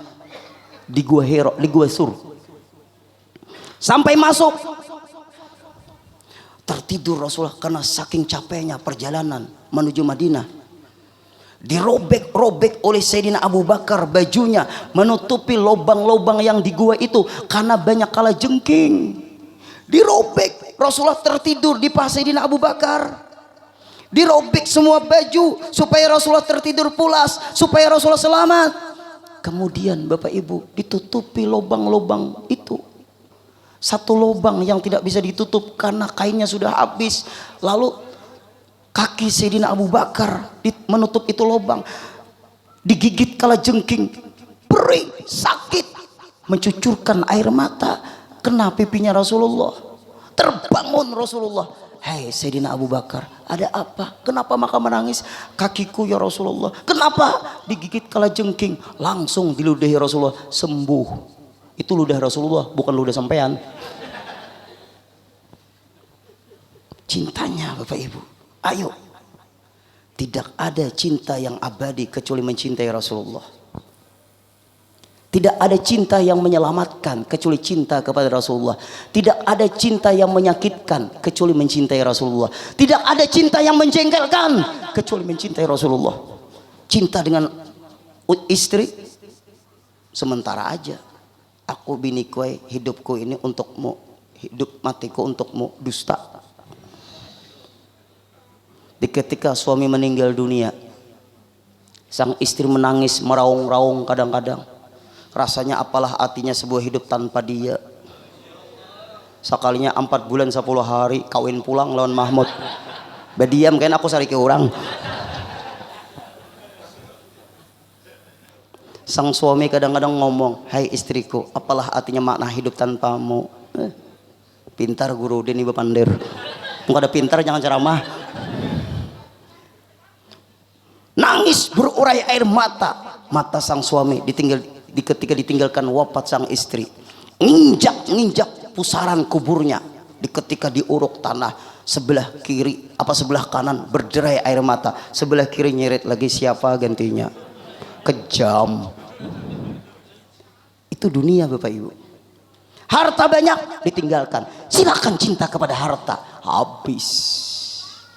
di Gua Hira, di Gua Sur, sampai masuk tertidur Rasulullah karena saking capeknya perjalanan menuju Madinah. Dirobek-robek oleh Sayyidina Abu Bakar bajunya, menutupi lubang-lubang yang di gua itu karena banyak kalajengking. Dirobek, Rasulullah tertidur di paha Sayyidina Abu Bakar. Dirobek semua baju supaya Rasulullah tertidur pulas, supaya Rasulullah selamat. Kemudian Bapak Ibu, ditutupi lubang-lubang itu. Satu lubang yang tidak bisa ditutup karena kainnya sudah habis. Lalu kaki Sayyidina Abu Bakar menutup itu lubang, digigit kalajengking, perih, sakit, mencucurkan air mata kena pipinya Rasulullah. Terbangun Rasulullah, hei Sayyidina Abu Bakar, ada apa? Kenapa maka menangis? Kakiku ya Rasulullah. Kenapa? Digigit kalajengking. Langsung diludahi Rasulullah, sembuh. Itu ludah Rasulullah, bukan ludah sampean. Cintanya Bapak Ibu, ayo. Tidak ada cinta yang abadi kecuali mencintai Rasulullah. Tidak ada cinta yang menyelamatkan kecuali cinta kepada Rasulullah. Tidak ada cinta yang menyakitkan kecuali mencintai Rasulullah. Tidak ada cinta yang menjengkelkan kecuali mencintai Rasulullah. Cinta dengan istri sementara aja. Aku biniku, hidupku ini untukmu, hidup matiku untukmu, dusta. Di ketika suami meninggal dunia, sang istri menangis meraung-raung kadang-kadang. Rasanya apalah artinya sebuah hidup tanpa dia. Sekalinya 4 bulan 10 hari kawin pulang lawan Mahmud. Bediam kan aku sari ke orang. Sang suami kadang-kadang ngomong, hai istriku, apalah artinya makna hidup tanpamu. Pintar guru Deni Bapandir. Enggak ada pintar jangan ceramah. Nangis berurai air mata. Mata sang suami ketika ditinggalkan wafat sang istri. Nginjak pusaran kuburnya. Ketika diuruk tanah, sebelah kiri sebelah kanan berderai air mata, sebelah kiri nyeret lagi, siapa gantinya? Kejam. Itu dunia Bapak Ibu. Harta banyak ditinggalkan. Silakan cinta kepada harta, habis.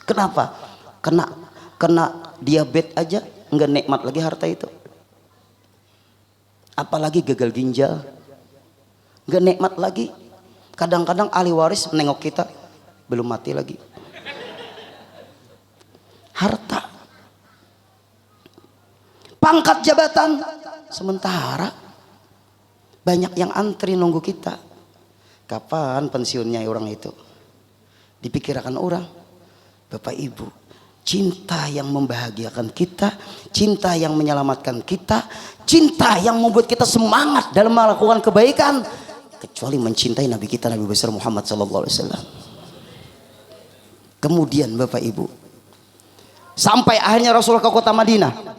Kenapa? Kena diabetes aja nggak nikmat lagi harta itu. Apalagi gagal ginjal, nggak nikmat lagi. Kadang-kadang ahli waris menengok kita, belum mati lagi. Harta, pangkat jabatan, sementara banyak yang antri nunggu kita. Kapan pensiunnya orang itu? Dipikirkan orang. Bapak Ibu, cinta yang membahagiakan kita, cinta yang menyelamatkan kita, cinta yang membuat kita semangat dalam melakukan kebaikan, kecuali mencintai Nabi kita, Nabi besar Muhammad SAW. Kemudian Bapak Ibu, sampai akhirnya Rasulullah ke kota Madinah.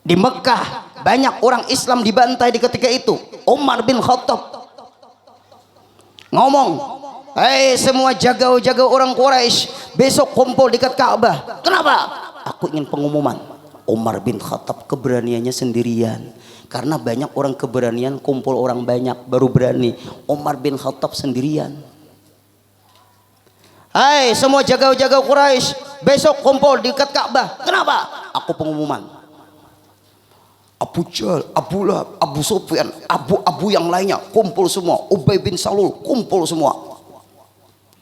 Di Mekah banyak orang Islam dibantai di ketika itu. Umar bin Khattab ngomong, hei semua jaga-jaga orang Quraisy, besok kumpul dekat Ka'bah. Kenapa? Aku ingin pengumuman. Umar bin Khattab keberaniannya sendirian. Karena banyak orang keberanian kumpul orang banyak baru berani. Umar bin Khattab sendirian. Hai semua jaga-jaga Quraisy, besok kumpul dekat Ka'bah. Kenapa? Aku pengumuman. Abu Jahal, Abu Lahab, Abu Sufyan, Abu yang lainnya kumpul semua. Ubay bin Salul kumpul semua.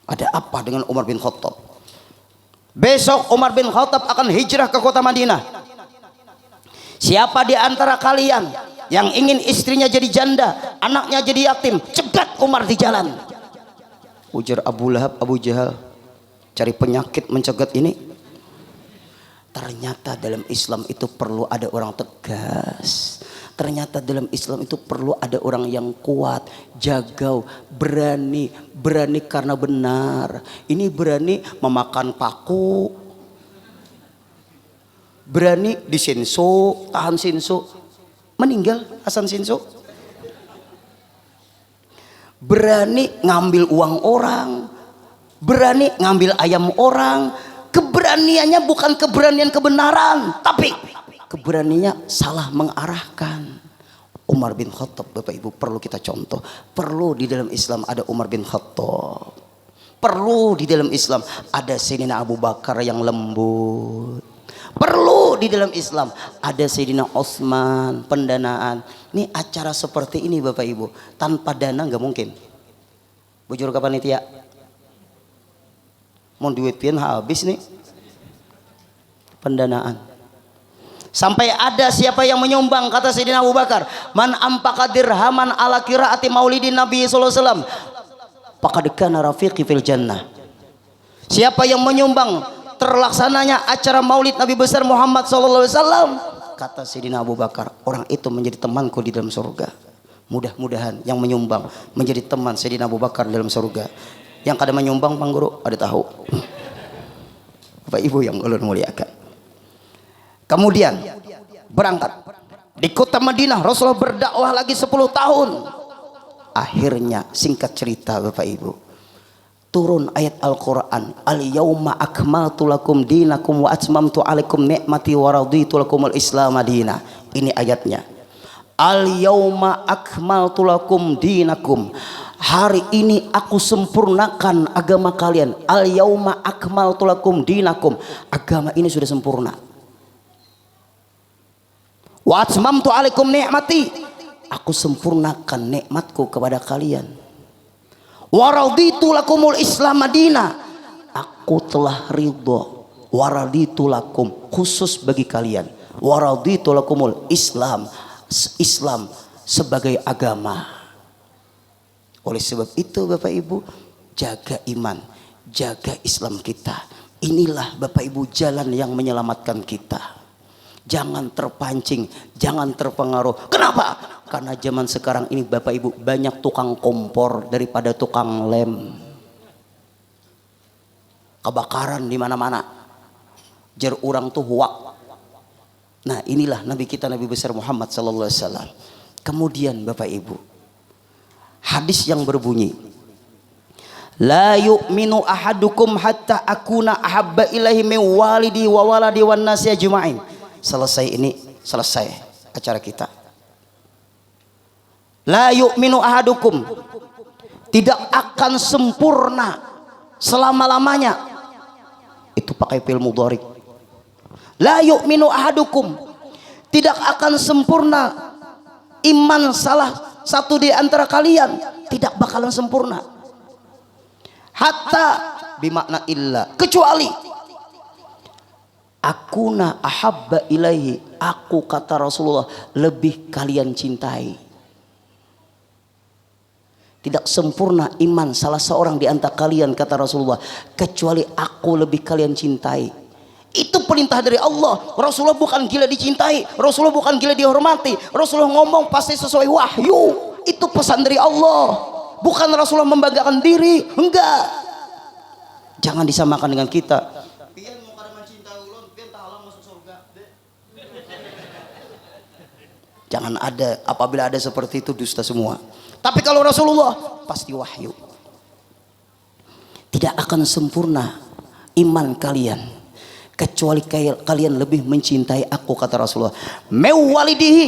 Ada apa dengan Umar bin Khattab? Besok Umar bin Khattab akan hijrah ke kota Madinah. Siapa di antara kalian yang ingin istrinya jadi janda, anaknya jadi yatim, cegat Umar di jalan. Ujar Abu Lahab, Abu Jahal, cari penyakit mencegat ini. Ternyata dalam Islam itu perlu ada orang tegas, Ternyata dalam Islam itu perlu ada orang yang kuat, jagau, berani, berani karena benar. Ini berani memakan paku, berani disinso, tahan sinso, meninggal Hasan Sinso. Berani ngambil uang orang, berani ngambil ayam orang. Keberaniannya bukan keberanian kebenaran, tapi keberaniannya salah mengarahkan. Umar bin Khattab, Bapak Ibu, perlu kita contoh. Perlu di dalam Islam ada Umar bin Khattab. Perlu di dalam Islam ada Sayyidina Abu Bakar yang lembut. Perlu di dalam Islam ada Sayyidina Utsman, pendanaan. Ini acara seperti ini Bapak Ibu, tanpa dana nggak mungkin. Bujur ke panitia, mau duit pian habis nih pendanaan. Sampai ada siapa yang menyumbang, kata Sayyidina Abu Bakar, man ampaka dirhaman ala qiraati maulidin Nabi sallallahu alaihi wasallam faqad kana rafiqi fil jannah. Siapa yang menyumbang terlaksananya acara maulid Nabi besar Muhammad sallallahu alaihi wasallam, kata Sayyidina Abu Bakar, orang itu menjadi temanku di dalam surga. Mudah-mudahan yang menyumbang menjadi teman Sayyidina Abu Bakar dalam surga. Yang kada menyumbang Bang Guru ada tahu. Bapak Ibu yang ulun muliakan. Kemudian berangkat di kota Madinah, Rasulullah berdakwah lagi 10 tahun. Akhirnya singkat cerita Bapak Ibu, turun ayat Al-Quran, al-yawma akmaltu lakum dinakum wa atmamtu alaikum ni'mati wa raditu lakumul islam madina. Ini ayatnya, al-yawma akmaltu lakum dinakum, hari ini aku sempurnakan agama kalian. Al-yawma akmaltu lakum dinakum, agama ini sudah sempurna. Wa atmamtu alaikum ni'mati, aku sempurnakan nikmatku kepada kalian. Wa raditu lakumul islam madina, aku telah ridho. Wa raditu lakum, khusus bagi kalian. Wa raditu lakumul islam, Islam sebagai agama. Oleh sebab itu Bapak Ibu, jaga iman, jaga Islam kita. Inilah Bapak Ibu jalan yang menyelamatkan kita. Jangan terpancing, jangan terpengaruh. Kenapa? Karena zaman sekarang ini Bapak Ibu banyak tukang kompor daripada tukang lem. Kebakaran di mana-mana. Jer orang tuh huak. Nah, inilah Nabi kita, Nabi besar Muhammad sallallahu alaihi wasallam. Kemudian Bapak Ibu, hadis yang berbunyi, la yu'minu ahadukum hatta akuna ahabba ilaihi min walidi wa waladi wan nasi ajma'in. Selesai ini, selesai acara kita. La yu'minu ahadukum, tidak akan sempurna selama-lamanya. Itu pakai fi'il mudhari. La yu'minu ahadukum, tidak akan sempurna iman salah satu di antara kalian, tidak bakalan sempurna. Hatta bimakna illa, kecuali akuna ahabba ilaihi, aku kata Rasulullah lebih kalian cintai. Tidak sempurna iman salah seorang di antara kalian, kata Rasulullah, kecuali aku lebih kalian cintai. Itu perintah dari Allah. Rasulullah bukan gila dicintai, Rasulullah bukan gila dihormati. Rasulullah ngomong pasti sesuai wahyu. Itu pesan dari Allah, bukan Rasulullah membanggakan diri. Enggak, jangan disamakan dengan kita. Jangan ada, apabila ada seperti itu dusta semua. Tapi kalau Rasulullah pasti wahyu. Tidak akan sempurna iman kalian kecuali kalian lebih mencintai aku, kata Rasulullah. Mewalidihi,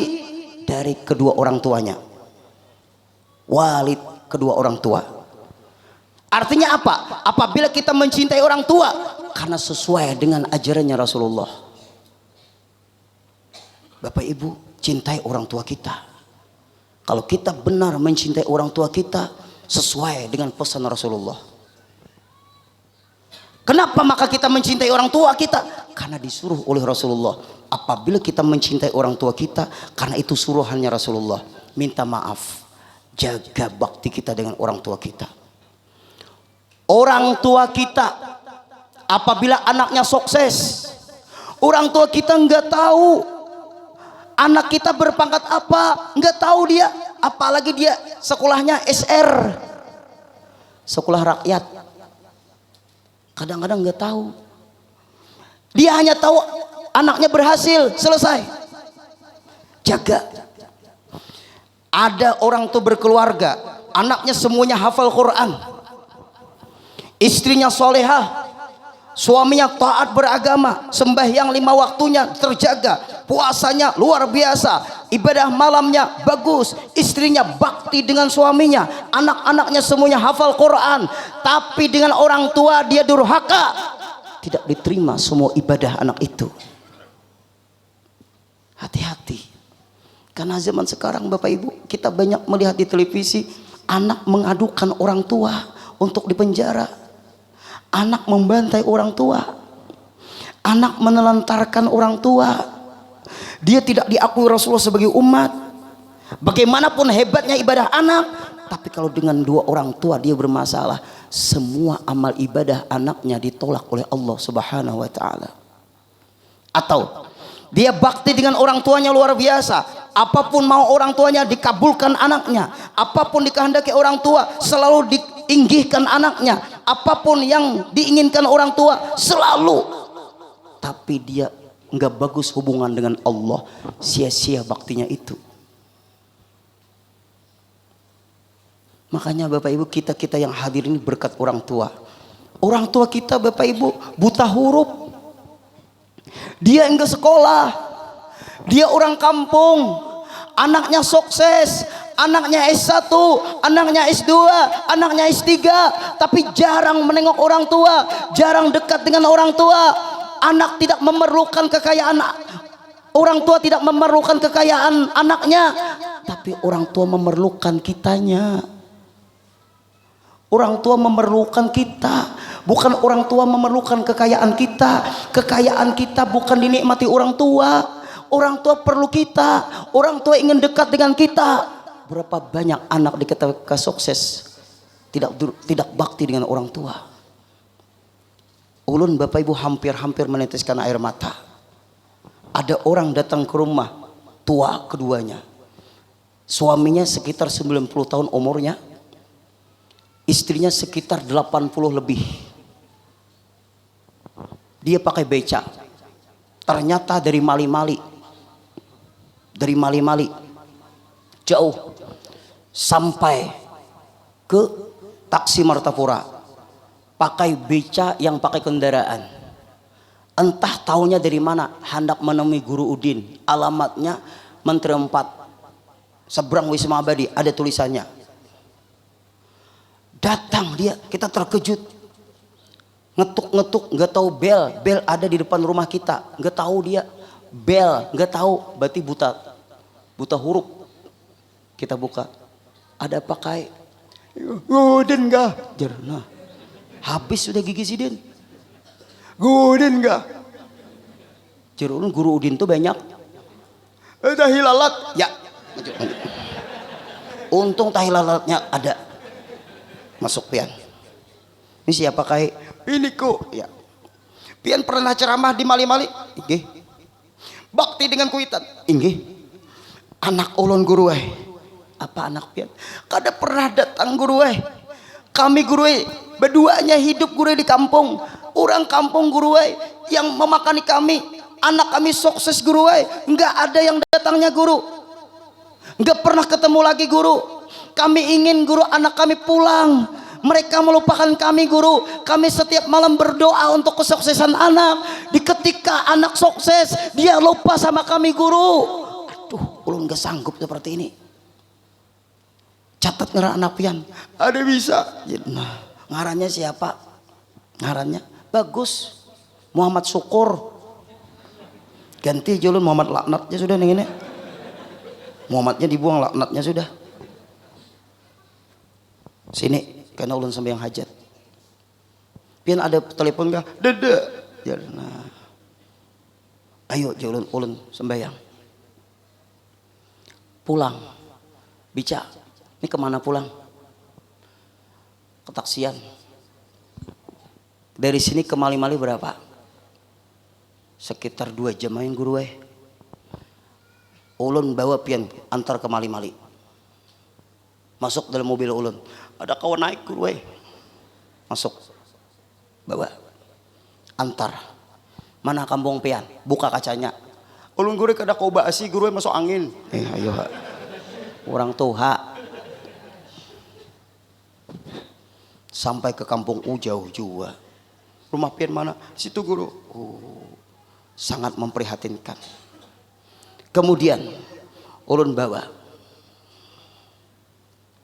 dari kedua orang tuanya. Walid, kedua orang tua. Artinya apa? Apabila kita mencintai orang tua karena sesuai dengan ajarannya Rasulullah. Bapak Ibu, cintai orang tua kita. Kalau kita benar mencintai orang tua kita sesuai dengan pesan Rasulullah. Kenapa maka kita mencintai orang tua kita? Karena disuruh oleh Rasulullah. Apabila kita mencintai orang tua kita karena itu suruhannya Rasulullah, minta maaf, jaga bakti kita dengan orang tua kita. Orang tua kita apabila anaknya sukses, orang tua kita nggak tahu Anak kita berpangkat apa? Nggak tahu dia. Apalagi dia sekolahnya SR, sekolah rakyat. Kadang-kadang nggak tahu. Dia hanya tahu anaknya berhasil, selesai. Jaga. Ada orang tuh berkeluarga, anaknya semuanya hafal Quran, istrinya solehah, suaminya taat beragama, sembahyang 5 waktunya terjaga, puasanya luar biasa, ibadah malamnya bagus, istrinya bakti dengan suaminya, anak-anaknya semuanya hafal Quran, tapi dengan orang tua dia durhaka, tidak diterima semua ibadah anak itu. Hati-hati. Karena zaman sekarang Bapak Ibu, kita banyak melihat di televisi anak mengadukan orang tua untuk dipenjara, anak membantai orang tua, anak menelantarkan orang tua. Dia tidak diakui Rasulullah sebagai umat. Bagaimanapun hebatnya ibadah anak, tapi kalau dengan 2 orang tua dia bermasalah, semua amal ibadah anaknya ditolak oleh Allah Subhanahu wa taala. Atau dia bakti dengan orang tuanya luar biasa, apapun mau orang tuanya dikabulkan anaknya, apapun dikehendaki orang tua selalu diinggihkan anaknya, apapun yang diinginkan orang tua selalu. Tapi dia nggak bagus hubungan dengan Allah, sia-sia baktinya itu. Makanya Bapak Ibu, kita yang hadir ini berkat orang tua. Orang tua kita Bapak Ibu buta huruf, dia enggak sekolah, dia orang kampung, anaknya sukses, anaknya S1, anaknya S2, anaknya S3, tapi jarang menengok orang tua, jarang dekat dengan orang tua. Anak tidak memerlukan kekayaan, orang tua tidak memerlukan kekayaan anaknya, tapi orang tua memerlukan kitanya. Orang tua memerlukan kita, bukan orang tua memerlukan kekayaan kita. Kekayaan kita bukan dinikmati orang tua. Orang tua perlu kita, orang tua ingin dekat dengan kita. Berapa banyak anak di ketika sukses tidak bakti dengan orang tua. Ulun Bapak Ibu hampir meneteskan air mata. Ada orang datang ke rumah, tua keduanya, suaminya sekitar 90 tahun umurnya, istrinya sekitar 80 lebih. Dia pakai beca, ternyata dari Mali-Mali, jauh sampai ke Taksi Martapura, pakai beca yang pakai kendaraan. Entah taunya dari mana, hendak menemui Guru Udin, alamatnya Menteri 4 seberang Wisma Abadi, ada tulisannya. Datang dia, kita terkejut, ngetuk nggak tahu bel ada di depan rumah kita, nggak tahu dia bel, nggak tahu, berarti buta huruf. Kita buka, ada pakai Guden nggak, nah habis sudah gigi sidin, Guden nggak, jerun Guru Udin tuh banyak, tahi lalat ya, untung tahi lalatnya ada. Masuk pian. Ini siapa kai? Ini ku. Ya. Pian pernah ceramah di Mali-Mali? Inggih. Bakti dengan kuitan? Inggih. Anak ulun guru we. Apa anak pian? Kada pernah datang guru we. Kami guru we berduanya hidup guru di kampung. Orang kampung guru we yang memakani kami. Anak kami sukses guru we. Enggak ada yang datangnya guru. Enggak pernah ketemu lagi guru. Kami ingin guru anak kami pulang. Mereka melupakan kami guru. Kami setiap malam berdoa untuk kesuksesan anak. Di ketika anak sukses, dia lupa sama kami guru. Aduh, ulun gak sanggup seperti ini. Catat ngaran anak pian. Ada bisa. Nah, ngarannya siapa? Ngarannya bagus. Muhammad Syukur. Ganti julun Muhammad Laknatnya sudah nih ini. Muhammadnya dibuang, laknatnya sudah. Sini, karena ulun sembahyang hajat. Pian ada telepon kah? Dede. Nah. Ayo ulun sembahyang. Pulang. Bica. Ini kemana pulang? Ketaksian. Dari sini ke Mali-Mali berapa? Sekitar 2 jam main guru Ulun bawa pian antar ke mali-mali. Masuk dalam mobil ulun. Ada kawan naik guru masuk. Bawa. Antar. Mana kampung pian? Buka kacanya. Ulun guru kada kau basi guru masuk angin. Ayo. Orang tuha. Sampai ke kampung jauh juga. Rumah pian mana? Situ guru. Sangat memprihatinkan. Kemudian ulun bawa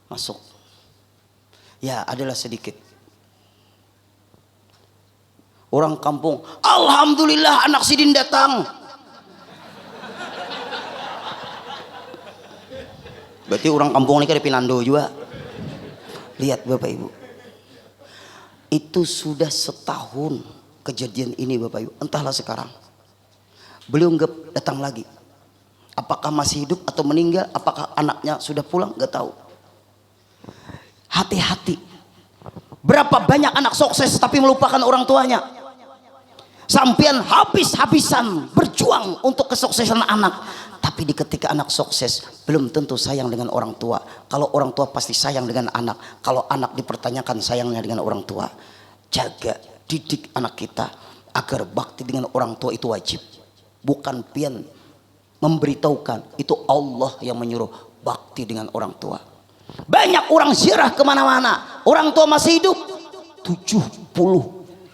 masuk. Ya, adalah sedikit. Orang kampung, alhamdulillah anak sidin datang. Berarti orang kampung ini kan Pinando juga. Lihat Bapak Ibu. Itu sudah setahun kejadian ini Bapak Ibu. Entahlah sekarang. Beliau nggak datang lagi. Apakah masih hidup atau meninggal? Apakah anaknya sudah pulang? Nggak tahu. Hati-hati. Berapa banyak anak sukses tapi melupakan orang tuanya. Sampian habis-habisan berjuang untuk kesuksesan anak. Tapi di ketika anak sukses belum tentu sayang dengan orang tua. Kalau orang tua pasti sayang dengan anak. Kalau anak dipertanyakan sayangnya dengan orang tua. Jaga, didik anak kita agar bakti dengan orang tua itu wajib. Bukan pian memberitahukan, itu Allah yang menyuruh bakti dengan orang tua. Banyak orang ziarah kemana-mana, orang tua masih hidup. 70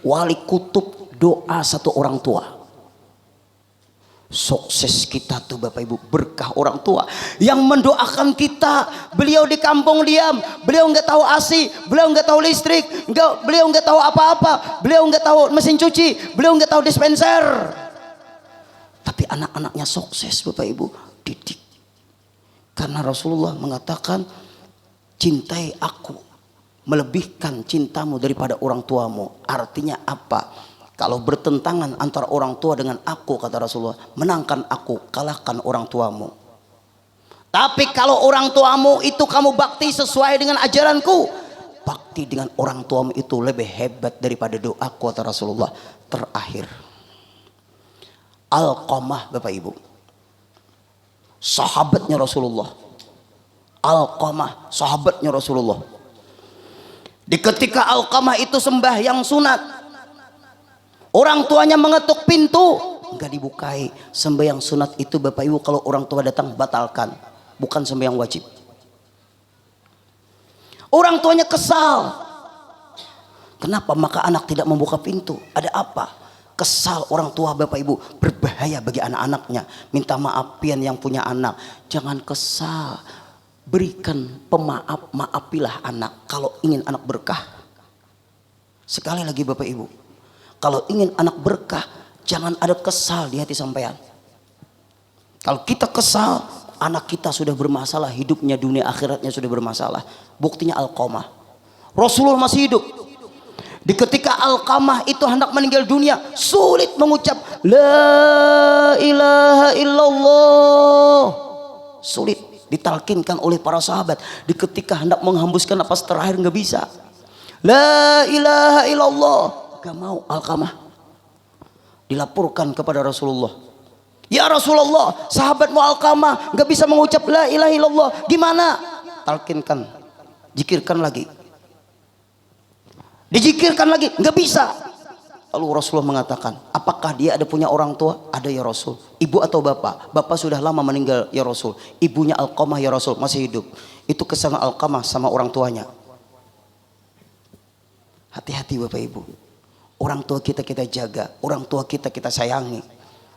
wali kutub doa satu orang tua. Sukses kita tuh Bapak Ibu berkah orang tua yang mendoakan kita. Beliau di kampung diam, beliau nggak tahu ASI, beliau nggak tahu listrik, beliau nggak tahu apa-apa, beliau nggak tahu mesin cuci, beliau nggak tahu dispenser. Tapi anak-anaknya sukses Bapak Ibu, didik. Karena Rasulullah mengatakan cintai aku melebihkan cintamu daripada orang tuamu. Artinya apa? Kalau bertentangan antara orang tua dengan aku, kata Rasulullah, menangkan aku, kalahkan orang tuamu. Tapi kalau orang tuamu itu kamu bakti sesuai dengan ajaranku, bakti dengan orang tuamu itu lebih hebat daripada doaku, kata Rasulullah. Terakhir, Alqamah Bapak Ibu, sahabatnya Rasulullah. Alqamah sahabatnya Rasulullah. Di ketika Alqamah itu sembahyang sunat, orang tuanya mengetuk pintu, enggak dibukai. Sembahyang sunat itu Bapak Ibu kalau orang tua datang batalkan, bukan sembahyang wajib. Orang tuanya kesal. Kenapa maka anak tidak membuka pintu? Ada apa? Kesal orang tua Bapak Ibu, berbahaya bagi anak-anaknya. Minta maaf pian yang punya anak, jangan kesal. Berikan pemaaf, maafilah anak kalau ingin anak berkah. Sekali lagi Bapak Ibu, kalau ingin anak berkah, jangan ada kesal di hati sampean. Kalau kita kesal, anak kita sudah bermasalah, hidupnya dunia akhiratnya sudah bermasalah. Buktinya Alqamah, Rasulullah masih hidup. Di ketika Alqamah itu hendak meninggal dunia, sulit mengucap la ilaha illallah. Sulit ditalkinkan oleh para sahabat. Di ketika hendak menghembuskan napas terakhir nggak bisa. La ilaha illallah. Gak mau Alqamah. Dilaporkan kepada Rasulullah. Ya Rasulullah, sahabatmu Alqamah nggak bisa mengucap la ilaha illallah. Gimana? Talkinkan, zikirkan lagi. Dizikirkan lagi, nggak bisa. Lalu Rasulullah mengatakan, apakah dia ada punya orang tua? Ada ya Rasul. Ibu atau bapak? Bapak sudah lama meninggal ya Rasul. Ibunya Alqamah ya Rasul, masih hidup. Itu kesalahan Alqamah sama orang tuanya. Hati-hati Bapak Ibu. Orang tua kita jaga, orang tua kita sayangi.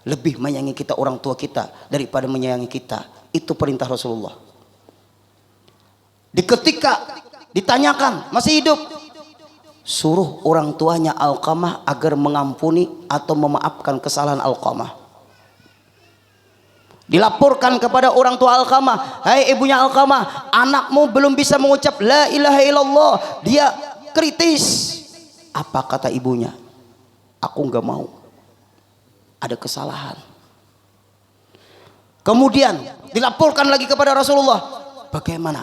Lebih menyayangi kita orang tua kita daripada menyayangi kita. Itu perintah Rasulullah. Di ketika ditanyakan masih hidup, suruh orang tuanya Alqamah agar mengampuni atau memaafkan kesalahan Alqamah. Dilaporkan kepada orang tua Alqamah, hai ibunya Alqamah, anakmu belum bisa mengucap la ilaha illallah, dia kritis. Apa kata ibunya? Aku nggak mau, ada kesalahan. Kemudian dilaporkan lagi kepada Rasulullah, bagaimana?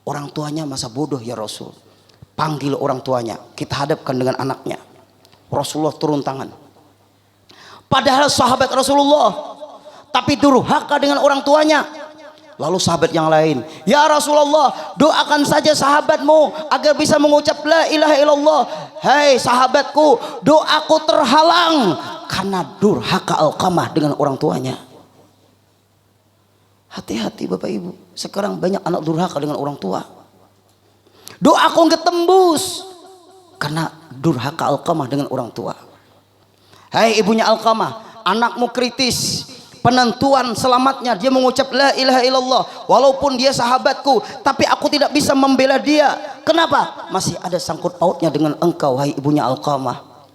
Orang tuanya masa bodoh ya Rasul. Panggil orang tuanya, kita hadapkan dengan anaknya. Rasulullah turun tangan. Padahal sahabat Rasulullah tapi durhaka dengan orang tuanya. Lalu sahabat yang lain, ya Rasulullah, doakan saja sahabatmu agar bisa mengucap la ilaha illallah. Hei sahabatku, doaku terhalang karena durhaka Alqamah dengan orang tuanya. Hati-hati Bapak Ibu, sekarang banyak anak durhaka dengan orang tua. Doaku nggak tembus karena durhaka Alqamah dengan orang tua. Hei ibunya Alqamah, anakmu kritis, penentuan selamatnya dia mengucap la ilaha illallah, walaupun dia sahabatku tapi aku tidak bisa membela dia. Kenapa? Masih ada sangkut pautnya dengan engkau, hai ibunya Alqamah.